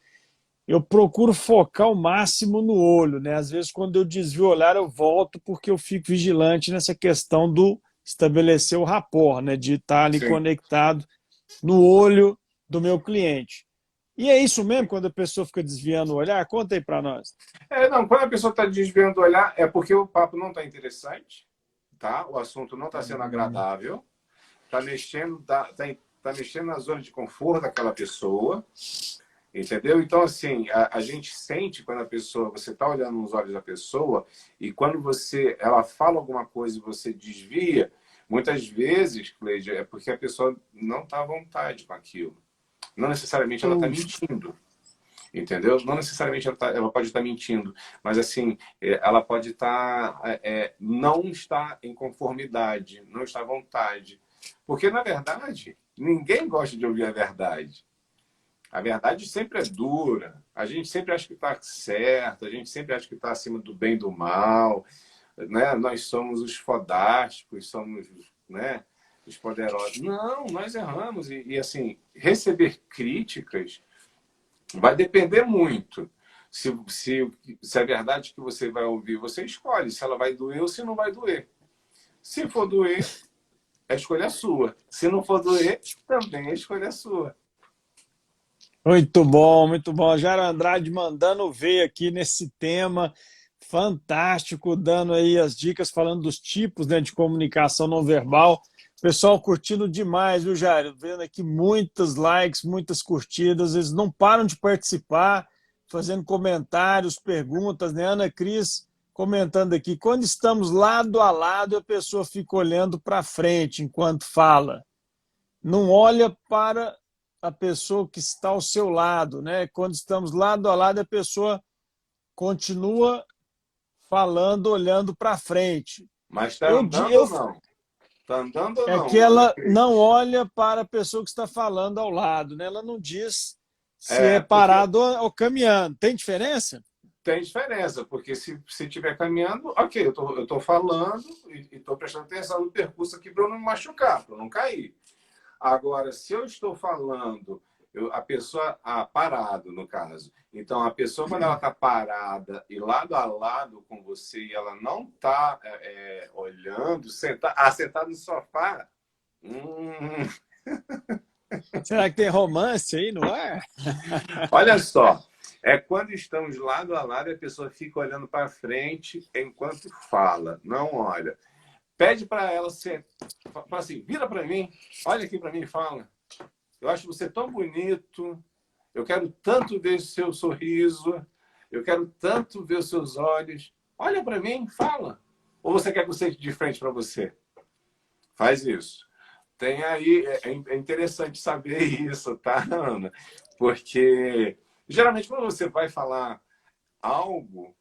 eu procuro focar o máximo no olho, né? Às vezes, quando eu desvio o olhar, eu volto porque eu fico vigilante nessa questão do estabelecer o rapport, né? De estar ali Sim. conectado no olho do meu cliente. E é isso mesmo quando a pessoa fica desviando o olhar? Conta aí para nós. Não, quando a pessoa está desviando o olhar, é porque o papo não está interessante, tá? O assunto não está sendo agradável, está mexendo, tá mexendo na zona de conforto daquela pessoa, entendeu? Então, assim, a gente sente quando você está olhando nos olhos da pessoa e quando ela fala alguma coisa e você desvia, muitas vezes, Cleide, é porque a pessoa não está à vontade com aquilo. Não necessariamente ela está mentindo. Entendeu? Não necessariamente ela pode estar mentindo, mas assim, ela pode não estar em conformidade, não está à vontade. Porque, na verdade, ninguém gosta de ouvir a verdade. A verdade sempre é dura. A gente sempre acha que está certo, a gente sempre acha que está acima do bem e do mal. Né? Nós somos os fodásticos, somos, né, os poderosos. Não, nós erramos. E assim, receber críticas vai depender muito. Se é verdade que você vai ouvir, você escolhe se ela vai doer ou se não vai doer. Se for doer, a escolha é sua. Se não for doer, também a escolha é sua. Muito bom, muito bom. Jairo Andrade mandando ver aqui nesse tema fantástico, dando aí as dicas, falando dos tipos, né, de comunicação não verbal. Pessoal curtindo demais, viu, Jairo? Vendo aqui muitos likes, muitas curtidas. Eles não param de participar, fazendo comentários, perguntas, né? Ana Cris comentando aqui. Quando estamos lado a lado, a pessoa fica olhando para frente enquanto fala. Não olha para a pessoa que está ao seu lado, né? Quando estamos lado a lado, a pessoa continua falando, olhando para frente. Mas está andando ou não? Está andando ou É não, que Ana ela Cris? não olha para a pessoa que está falando ao lado, né? Ela não diz se é Porque parado ou caminhando. Tem diferença? tem diferença, porque se estiver caminhando, ok, eu tô falando e estou prestando atenção no percurso aqui para eu não me machucar, para eu não cair. Agora, se eu estou falando, a pessoa, parado, no caso. Então, a pessoa, quando ela está parada e lado a lado com você e ela não está olhando, sentada no sofá, Será que tem romance aí no ar? olha só, é quando estamos lado a lado e a pessoa fica olhando para frente enquanto fala, não olha. Pede para ela ser, fala assim, vira para mim, olha aqui para mim e fala. Eu acho você tão bonito, eu quero tanto ver o seu sorriso, eu quero tanto ver os seus olhos. Olha para mim, fala. Ou você quer que eu seja de frente para você? Faz isso. Tem aí, é interessante saber isso, tá, Ana? Porque geralmente quando você vai falar algo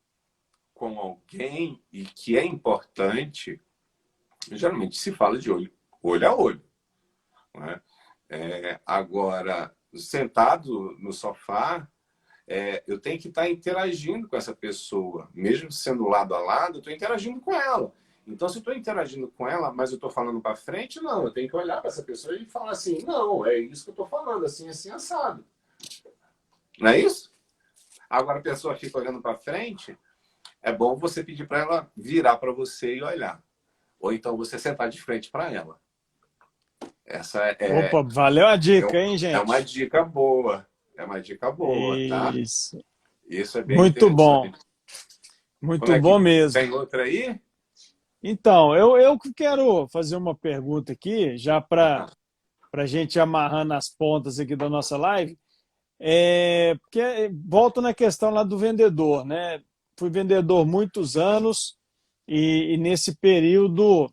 com alguém e que é importante, geralmente se fala de olho a olho, né? Agora, sentado no sofá, eu tenho que estar interagindo com essa pessoa. Mesmo sendo lado a lado, eu estou interagindo com ela. Então, se eu estou interagindo com ela, mas eu estou falando para frente, não. Eu tenho que olhar para essa pessoa e falar assim, não, é isso que eu estou falando, assim, assim, assado. Não é isso? Agora, a pessoa fica olhando para frente, é bom você pedir para ela virar para você e olhar. Ou então você sentar de frente para ela. Essa Opa, valeu a dica, hein, é uma gente? dica boa. É uma dica boa, tá? Isso. Isso é bem Muito bom. interessante. Como Muito é bom que mesmo. tem outra aí? Então, eu quero fazer uma pergunta aqui, já para Ah, a gente amarrar nas pontas aqui da nossa live. Porque volta na questão lá do vendedor, né? Fui vendedor muitos anos e nesse período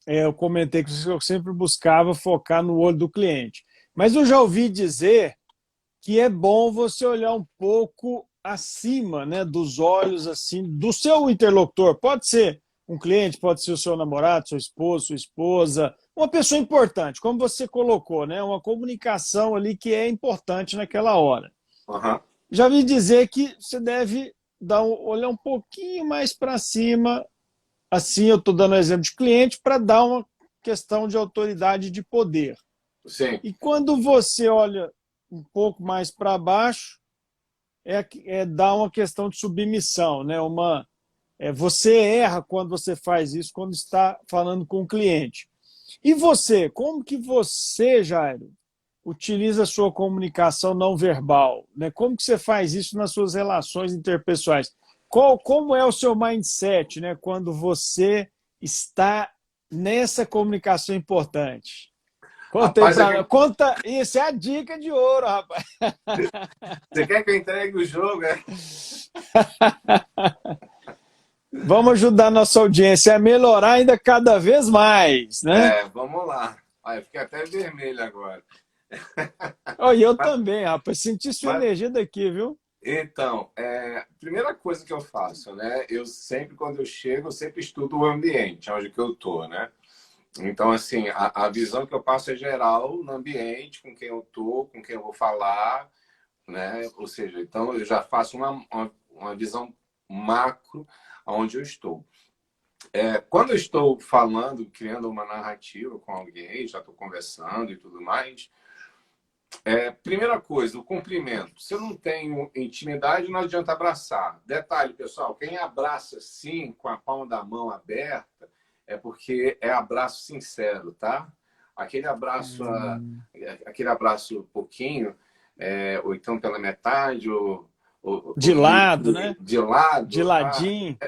eu comentei que eu sempre buscava focar no olho do cliente. Mas eu já ouvi dizer que é bom você olhar um pouco acima, né, dos olhos assim do seu interlocutor. Pode ser um cliente, pode ser o seu namorado, seu esposo, sua esposa, uma pessoa importante, como você colocou, né, uma comunicação ali que é importante naquela hora. aham. Já vi dizer que você deve olhar um pouquinho mais para cima, assim eu estou dando exemplo de cliente, para dar uma questão de autoridade e de poder. Sim. E quando você olha um pouco mais para baixo, dar uma questão de submissão, né? Você erra quando você faz isso, quando está falando com o cliente. E você, como que você, Jairo, utiliza a sua comunicação não verbal? Né? Como que você faz isso nas suas relações interpessoais? Como é o seu mindset, né, quando você está nessa comunicação importante? Conta aí Rapaz, pra... Conta, isso é a dica de ouro, rapaz. você quer que eu entregue o jogo? Vamos ajudar a nossa audiência a melhorar ainda cada vez mais, né? Vamos lá. Olha, eu fiquei até vermelho agora. Oh, e eu Mas, também, rapaz. Senti sua mas, energia daqui, viu? então, primeira coisa que eu faço, né? Eu sempre, quando eu chego, eu sempre estudo o ambiente onde que eu tô, né? Então, assim, a visão que eu passo é geral no ambiente, com quem eu tô, com quem eu vou falar, né? Ou seja, então eu já faço uma visão macro aonde eu estou. Quando eu estou falando, criando uma narrativa com alguém, já estou conversando e tudo mais, primeira coisa, o cumprimento. Se eu não tenho intimidade, não adianta abraçar. Detalhe, pessoal, quem abraça assim, com a palma da mão aberta, é porque é abraço sincero, tá? Aquele abraço, aquele abraço pouquinho, ou então pela metade, De ou lado, né? de De lado, ladinho.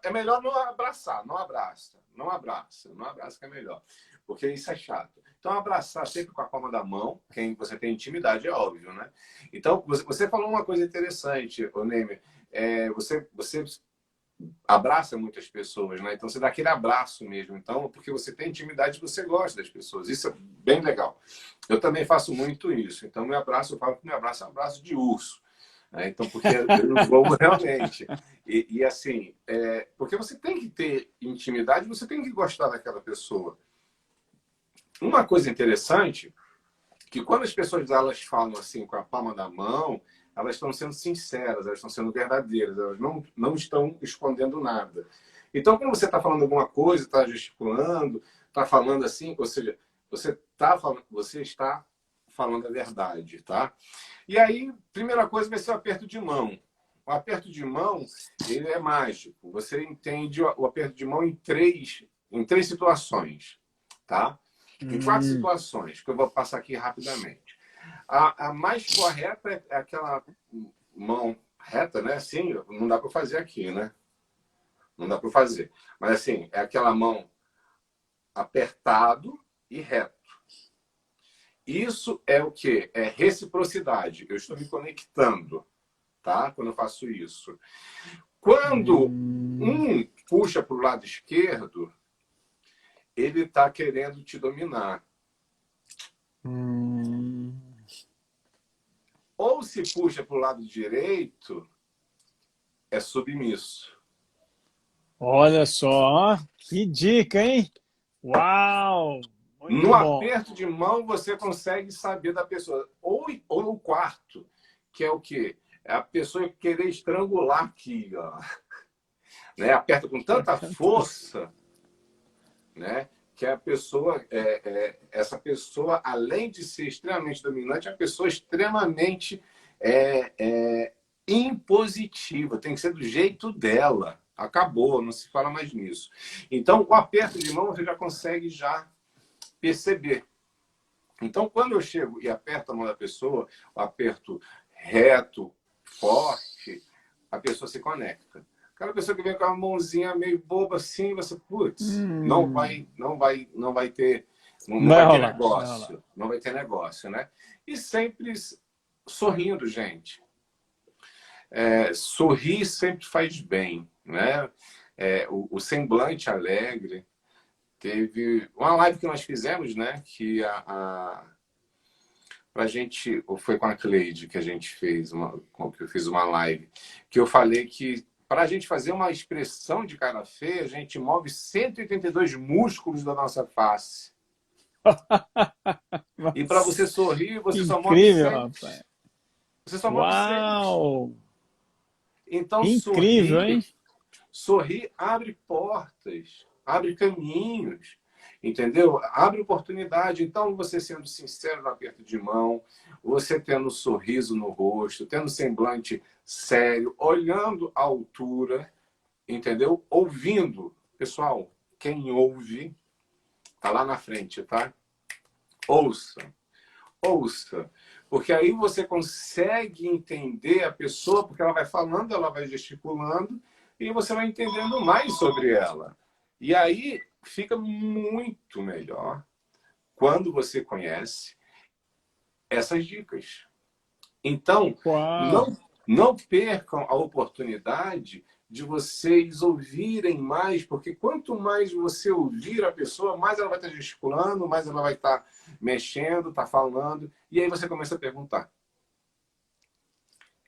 é melhor não abraçar, não abraça, não abraça, não abraça que é melhor, porque isso é chato. Então, abraçar sempre com a palma da mão, quem você tem intimidade, é óbvio, né? Então, você falou uma coisa interessante, Neymer, você abraça muitas pessoas, né? Então, você dá aquele abraço mesmo, então, porque você tem intimidade, você gosta das pessoas, isso é bem legal. Eu também faço muito isso, então, meu abraço, eu falo que meu abraço é um abraço de urso. Então, porque eu envolvo realmente. E assim, porque você tem que ter intimidade, você tem que gostar daquela pessoa. Uma coisa interessante, que quando as pessoas elas falam assim com a palma da mão, elas estão sendo sinceras, elas estão sendo verdadeiras, elas não estão escondendo nada. Então, quando você está falando alguma coisa, está gesticulando, está falando assim, ou seja, você está falando a verdade, tá? E aí, primeira coisa vai ser o aperto de mão. O aperto de mão, ele é mágico. Você entende o aperto de mão em três situações, tá? Em 4 situações, que eu vou passar aqui rapidamente. A mais correta é aquela mão reta, né? Assim, não dá para fazer aqui, né? Não dá para fazer. Mas assim, é aquela mão apertado e reto. Isso é o quê? É reciprocidade. Eu estou me conectando, tá? Quando eu faço isso. Quando um puxa para o lado esquerdo, ele está querendo te dominar. Ou se puxa para o lado direito, é submisso. Olha só, que dica, hein? Uau! Muito No bom. aperto de mão, você consegue saber da pessoa. Ou o quarto, que é o quê? É a pessoa querer estrangular aqui, ó. Né? Aperta com tanta força, né? Que a pessoa, essa pessoa, além de ser extremamente dominante, é uma pessoa extremamente impositiva. Tem que ser do jeito dela. Acabou, não se fala mais nisso. Então, o aperto de mão você já consegue já perceber. Então, quando eu chego e aperto a mão da pessoa, o aperto reto, forte, a pessoa se conecta. Aquela pessoa que vem com a mãozinha meio boba assim, você, putz, não vai ter, não Vai vai ter rolar, vai rolar. negócio, não vai ter negócio, né? E sempre sorrindo, gente. Sorrir sempre faz bem, né? O semblante alegre. Teve uma live que nós fizemos, né? Que pra gente, ou foi com a Cleide que a gente fez, que eu fiz uma live, que eu falei que para a gente fazer uma expressão de cara feia, a gente move 182 músculos da nossa face. E para você sorrir, você só move incrível, 100. rapaz. Você só move 100. Uau! Então, Incrível, hein? sorrir abre portas, abre caminhos, entendeu? Abre oportunidade. Então, você sendo sincero no aperto de mão, você tendo um sorriso no rosto, tendo um semblante sério, olhando à altura, entendeu? Ouvindo. Pessoal, quem ouve, tá lá na frente, tá? Ouça. Ouça. Porque aí você consegue entender a pessoa, porque ela vai falando, ela vai gesticulando, e você vai entendendo mais sobre ela. E aí fica muito melhor quando você conhece essas dicas. Então, Uau! não percam a oportunidade de vocês ouvirem mais, porque quanto mais você ouvir a pessoa, mais ela vai estar gesticulando, mais ela vai estar mexendo, está falando, e aí você começa a perguntar.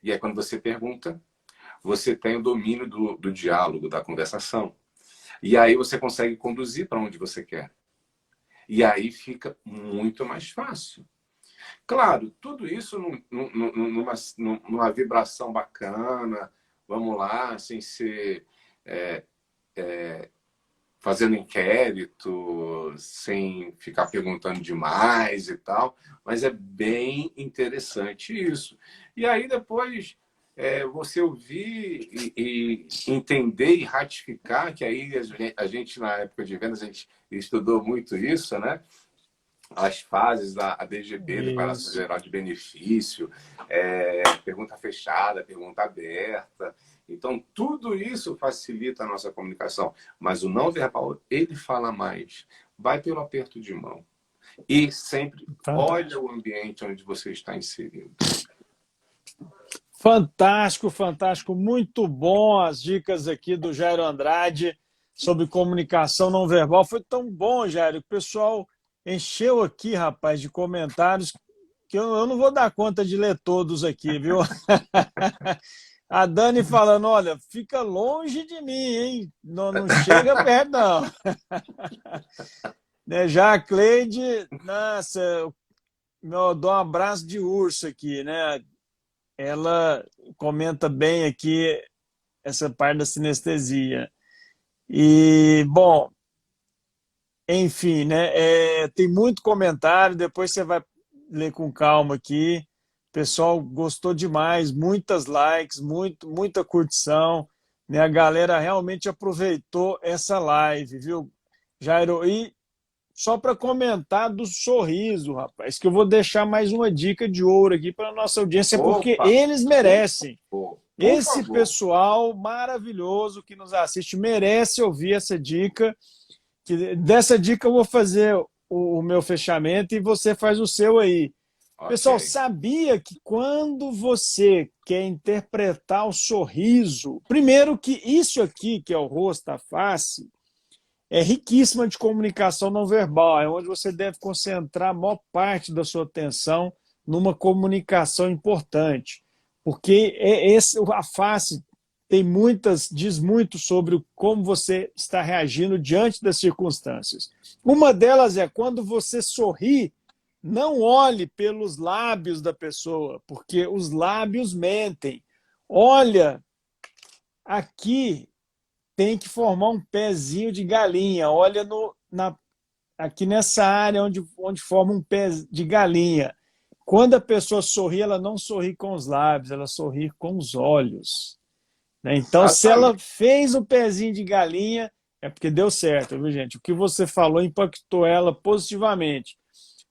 E aí quando você pergunta, você tem o domínio do diálogo, da conversação. E aí você consegue conduzir para onde você quer. E aí fica muito mais fácil. Claro, tudo isso numa vibração bacana, vamos lá, sem ser fazendo inquérito, sem ficar perguntando demais e tal, mas é bem interessante isso. E aí depois você ouvir e entender e ratificar, que aí a gente na época de vendas, a gente estudou muito isso, né? As fases da DGB, Declaração Isso. Geral de Benefício, pergunta fechada, pergunta aberta. Então, tudo isso facilita a nossa comunicação. Mas o não verbal, ele fala mais. Vai pelo aperto de mão. E sempre olha o ambiente onde você está inserido. Fantástico, fantástico. Muito bom as dicas aqui do Jairo Andrade sobre comunicação não verbal. Foi tão bom, Jairo, que o pessoal encheu aqui, rapaz, de comentários que eu não vou dar conta de ler todos aqui, viu? A Dani falando, olha, fica longe de mim, hein? Não chega perto, não. Né? Já a Cleide, nossa, eu dou um abraço de urso aqui, né? ela comenta bem aqui essa parte da sinestesia. E, bom, enfim, né? Tem muito comentário, depois você vai ler com calma aqui. O pessoal gostou demais, muitas likes, muita curtição, né? A galera realmente aproveitou essa live, viu, Jairo? E só para comentar do sorriso, rapaz, que eu vou deixar mais uma dica de ouro aqui para a nossa audiência, porque Opa, eles merecem. por Esse favor. pessoal maravilhoso que nos assiste merece ouvir essa dica. Dessa dica eu vou fazer o meu fechamento e você faz o seu aí. Ok. Pessoal, sabia que quando você quer interpretar o sorriso, primeiro que isso aqui, que é o rosto, a face, é riquíssima de comunicação não verbal, é onde você deve concentrar a maior parte da sua atenção numa comunicação importante, porque a face diz muito sobre como você está reagindo diante das circunstâncias. Uma delas é quando você sorri, não olhe pelos lábios da pessoa, porque os lábios mentem. Olha, aqui tem que formar um pezinho de galinha. Olha aqui nessa área onde forma um pé de galinha. Quando a pessoa sorri, ela não sorri com os lábios, ela sorri com os olhos. Né? Então, se ela Exatamente. fez o pezinho de galinha, é porque deu certo, viu, gente? O que você falou impactou ela positivamente.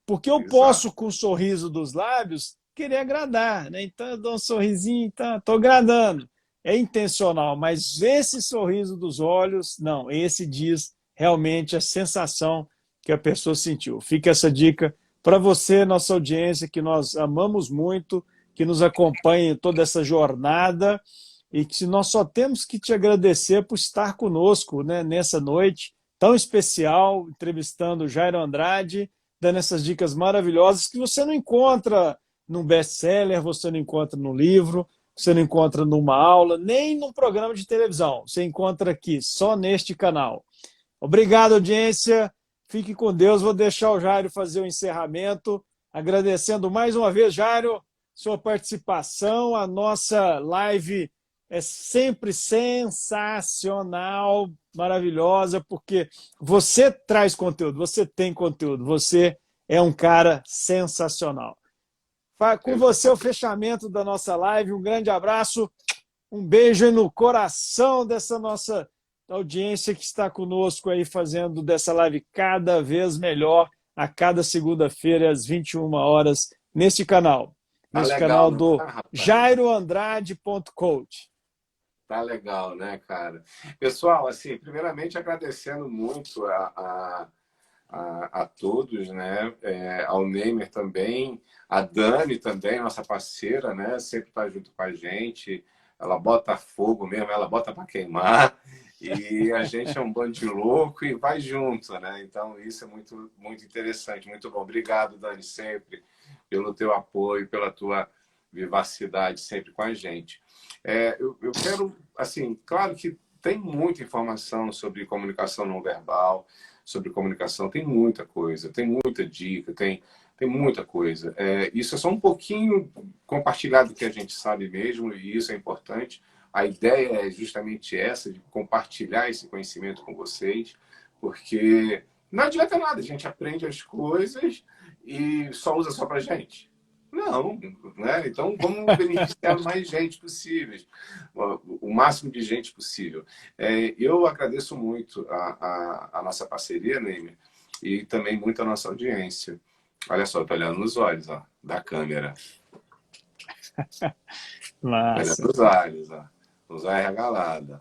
Porque eu Exato. posso, com o sorriso dos lábios, querer agradar, né? Então eu dou um sorrisinho, tá, tô agradando. É intencional, mas esse sorriso dos olhos, não, esse diz realmente a sensação que a pessoa sentiu. Fica essa dica para você, nossa audiência, que nós amamos muito, que nos acompanha em toda essa jornada e que nós só temos que te agradecer por estar conosco, né, nessa noite tão especial, entrevistando o Jairo Andrade, dando essas dicas maravilhosas que você não encontra num best-seller, você não encontra no livro, você não encontra numa aula, nem num programa de televisão. Você encontra aqui, só neste canal. Obrigado, audiência. Fique com Deus. Vou deixar o Jairo fazer o encerramento. Agradecendo mais uma vez, Jairo, sua participação. A nossa live é sempre sensacional, maravilhosa, porque você traz conteúdo, você tem conteúdo, você é um cara sensacional. Com você o fechamento da nossa live. Um grande abraço, um beijo no coração dessa nossa audiência que está conosco aí fazendo dessa live cada vez melhor a cada segunda-feira às 21 horas neste canal. Tá Neste legal, canal não do tá, rapaz? jairoandrade.coach. Tá legal, né, cara? Pessoal, assim, primeiramente agradecendo muito a todos, né? Ao Neymer também, a Dani também, nossa parceira, né? Sempre está junto com a gente. Ela bota fogo mesmo, ela bota para queimar. E a gente é um bando de louco e vai junto, né? Então, isso é muito, muito interessante, muito bom. Obrigado, Dani, sempre, pelo teu apoio, pela tua vivacidade sempre com a gente. Eu quero, assim, claro que tem muita informação sobre comunicação não verbal, sobre comunicação, tem muita coisa, tem muita dica, tem muita coisa. Isso é só um pouquinho compartilhado do que a gente sabe mesmo, e isso é importante. A ideia é justamente essa, de compartilhar esse conhecimento com vocês, porque não adianta nada, a gente aprende as coisas e só usa só para gente. Não, né? Então vamos beneficiar mais gente possível, o máximo de gente possível. Eu agradeço muito a nossa parceria, Neymer, e também muito a nossa audiência. Olha só, estou olhando nos olhos, ó, da câmera. Olhando Massa. nos olhos, ó, nos olhos arregalados.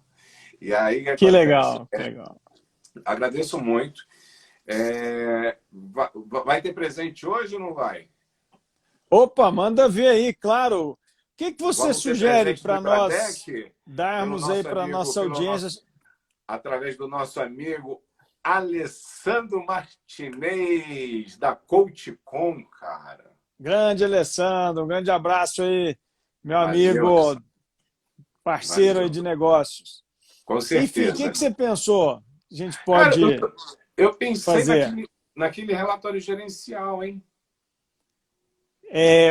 E aí o que Que acontece? legal, que legal. Agradeço muito. Vai ter presente hoje ou não vai? Opa, manda ver aí, claro. O que você Vamos ter sugere presente do para nós Tradec pelo darmos aí nosso para a amigo, nossa audiência? através do nosso amigo Alessandro Martinez, da CoachCom, cara. Grande Alessandro, um grande abraço aí, meu Valeu, amigo, Alessandro. parceiro aí Valeu. de negócios. Com Enfim, o que certeza. você pensou? A gente Cara, pode eu pensei fazer. naquele relatório gerencial, hein?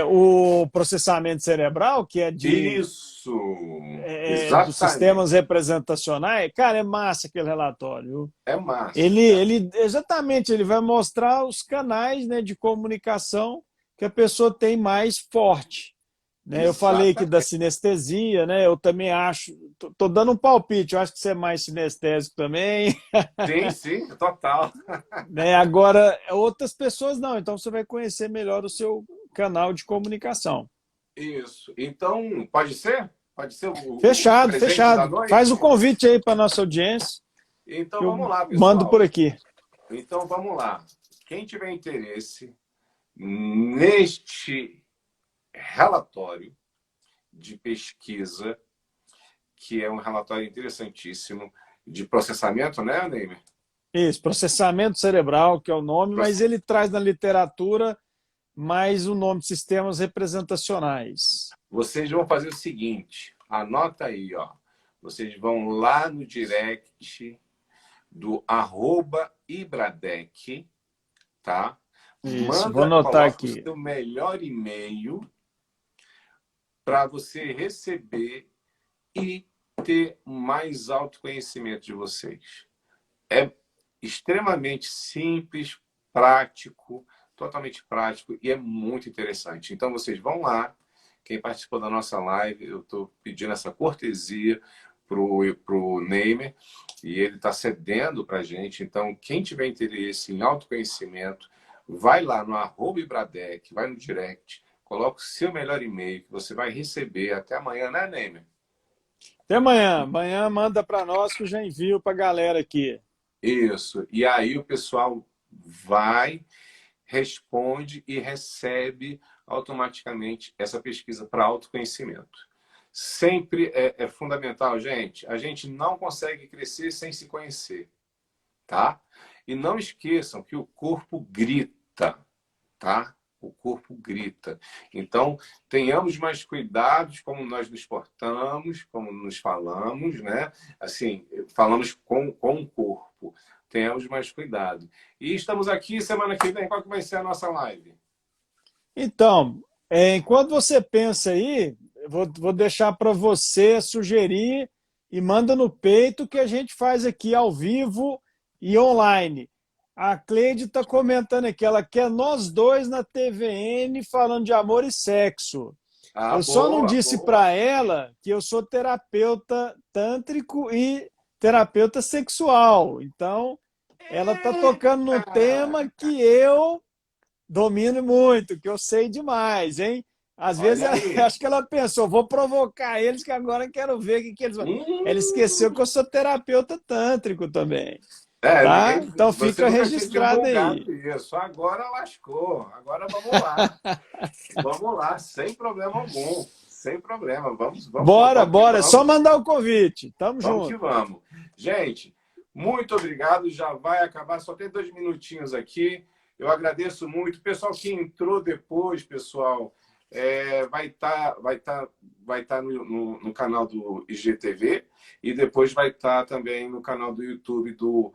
O processamento cerebral, que é Isso, dos sistemas exatamente. representacionais, cara, é massa aquele relatório. Viu? É massa, cara. Exatamente, ele vai mostrar os canais, né, de comunicação que a pessoa tem mais forte. Né? Eu falei aqui da Exatamente. sinestesia, né? Eu também acho, tô dando um palpite, eu acho que você é mais sinestésico também. Sim, sim, total. Né? Agora, outras pessoas não, então você vai conhecer melhor o seu canal de comunicação. Isso. Então, pode ser? Pode ser o Fechado, presente da fechado. Faz o noite? convite aí para nossa audiência, Então, que eu vamos lá, mando por pessoal. aqui. Então, vamos lá. Quem tiver interesse neste relatório de pesquisa, que é um relatório interessantíssimo de processamento, né, Neymar? Isso, processamento cerebral, que é o nome, mas ele traz na literatura mais o nome de sistemas representacionais. Vocês vão fazer o seguinte, anota aí, ó. Vocês vão lá no direct do @ibradec, tá? Isso, vou Manda, anotar coloca o aqui. seu melhor e-mail para você receber e ter mais autoconhecimento de vocês. É extremamente simples, prático, totalmente prático e é muito interessante. Então, vocês vão lá. Quem participou da nossa live, eu estou pedindo essa cortesia para o Neymer e ele está cedendo para a gente. Então, quem tiver interesse em autoconhecimento, vai lá no @ibradec, vai no direct, coloca o seu melhor e-mail que você vai receber até amanhã, né, Neymer? Até amanhã. Amanhã manda para nós que eu já envio para a galera aqui. Isso. E aí o pessoal vai, responde e recebe automaticamente essa pesquisa para autoconhecimento. Sempre é fundamental, gente. A gente não consegue crescer sem se conhecer, tá? E não esqueçam que o corpo grita, tá? O corpo grita. Então, tenhamos mais cuidados como nós nos portamos, como nos falamos, né? Assim, falamos com o corpo. Tenhamos mais cuidado. E estamos aqui semana que vem. Qual que vai ser a nossa live? Então, enquanto você pensa aí, vou deixar para você sugerir e manda no peito que a gente faz aqui ao vivo e online. A Cleide está comentando aqui, ela quer nós dois na TVN falando de amor e sexo. Ah, Eu só não boa, disse boa. para ela que eu sou terapeuta tântrico e terapeuta sexual. Então, ela está tocando no tema Eita! que eu domino muito, que eu sei demais, hein? Às vezes Olha aí. acho que ela pensou, vou provocar eles que agora eu quero ver o que eles vão. Ela esqueceu Hum, que eu sou terapeuta tântrico também, ninguém, tá? Então você fica nunca tinha registrado aí. divulgado isso. Agora lascou. Agora vamos lá. Vamos lá, sem problema algum. Sem problema. Bora, Vamos que bora, é só vamos. mandar o convite. Tamo Vamos que junto. vamos. Gente, muito obrigado. Já vai acabar, só tem 2 minutinhos aqui. Eu agradeço muito. Pessoal que entrou depois, pessoal, vai tá no canal do IGTV e depois vai estar também no canal do YouTube do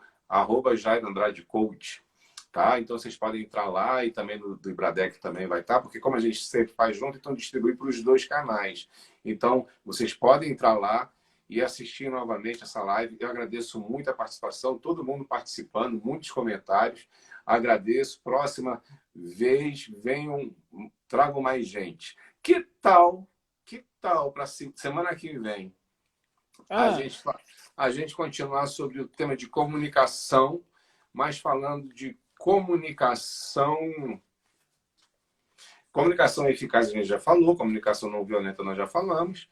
@Jair Andrade Coach. Tá? Então vocês podem entrar lá e também do Ibradec também vai estar, porque como a gente sempre faz junto, então distribui para os dois canais. Então vocês podem entrar lá e assistir novamente essa live. Eu agradeço muito a participação, todo mundo participando, muitos comentários. Agradeço. Próxima vez, venham, tragam mais gente. Que tal para semana que vem a Ah, gente, a gente continuar sobre o tema de comunicação, mas falando de comunicação eficaz a gente já falou, comunicação não violenta nós já falamos,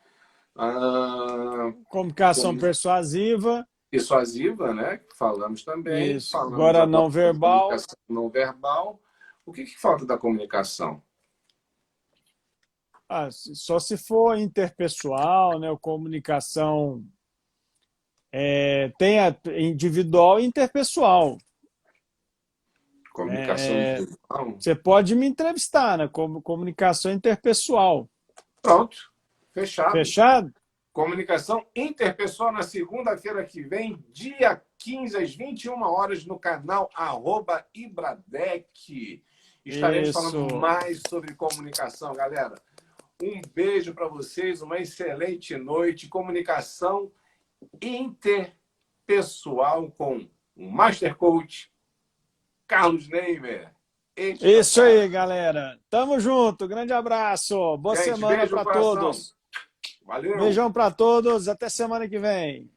ah, comunicação persuasiva, persuasiva, né? Falamos também, isso. falamos Agora agora não da verbal. comunicação não verbal. O que falta da comunicação? Ah, só se for interpessoal, né? Ou comunicação tem a individual e interpessoal. Comunicação É, individual? você pode me entrevistar, né? Como comunicação interpessoal. Pronto, fechado. Fechado? Comunicação interpessoal na segunda-feira que vem, dia 15 às 21 horas, no canal @Ibradec. Estaremos falando Isso. mais sobre comunicação, galera. Um beijo para vocês, uma excelente noite. Comunicação interpessoal com o Master Coach Carlos Neymer. Isso aí, galera. Tamo junto. Grande abraço. Boa semana para todos. Valeu. Beijão para todos. Até semana que vem.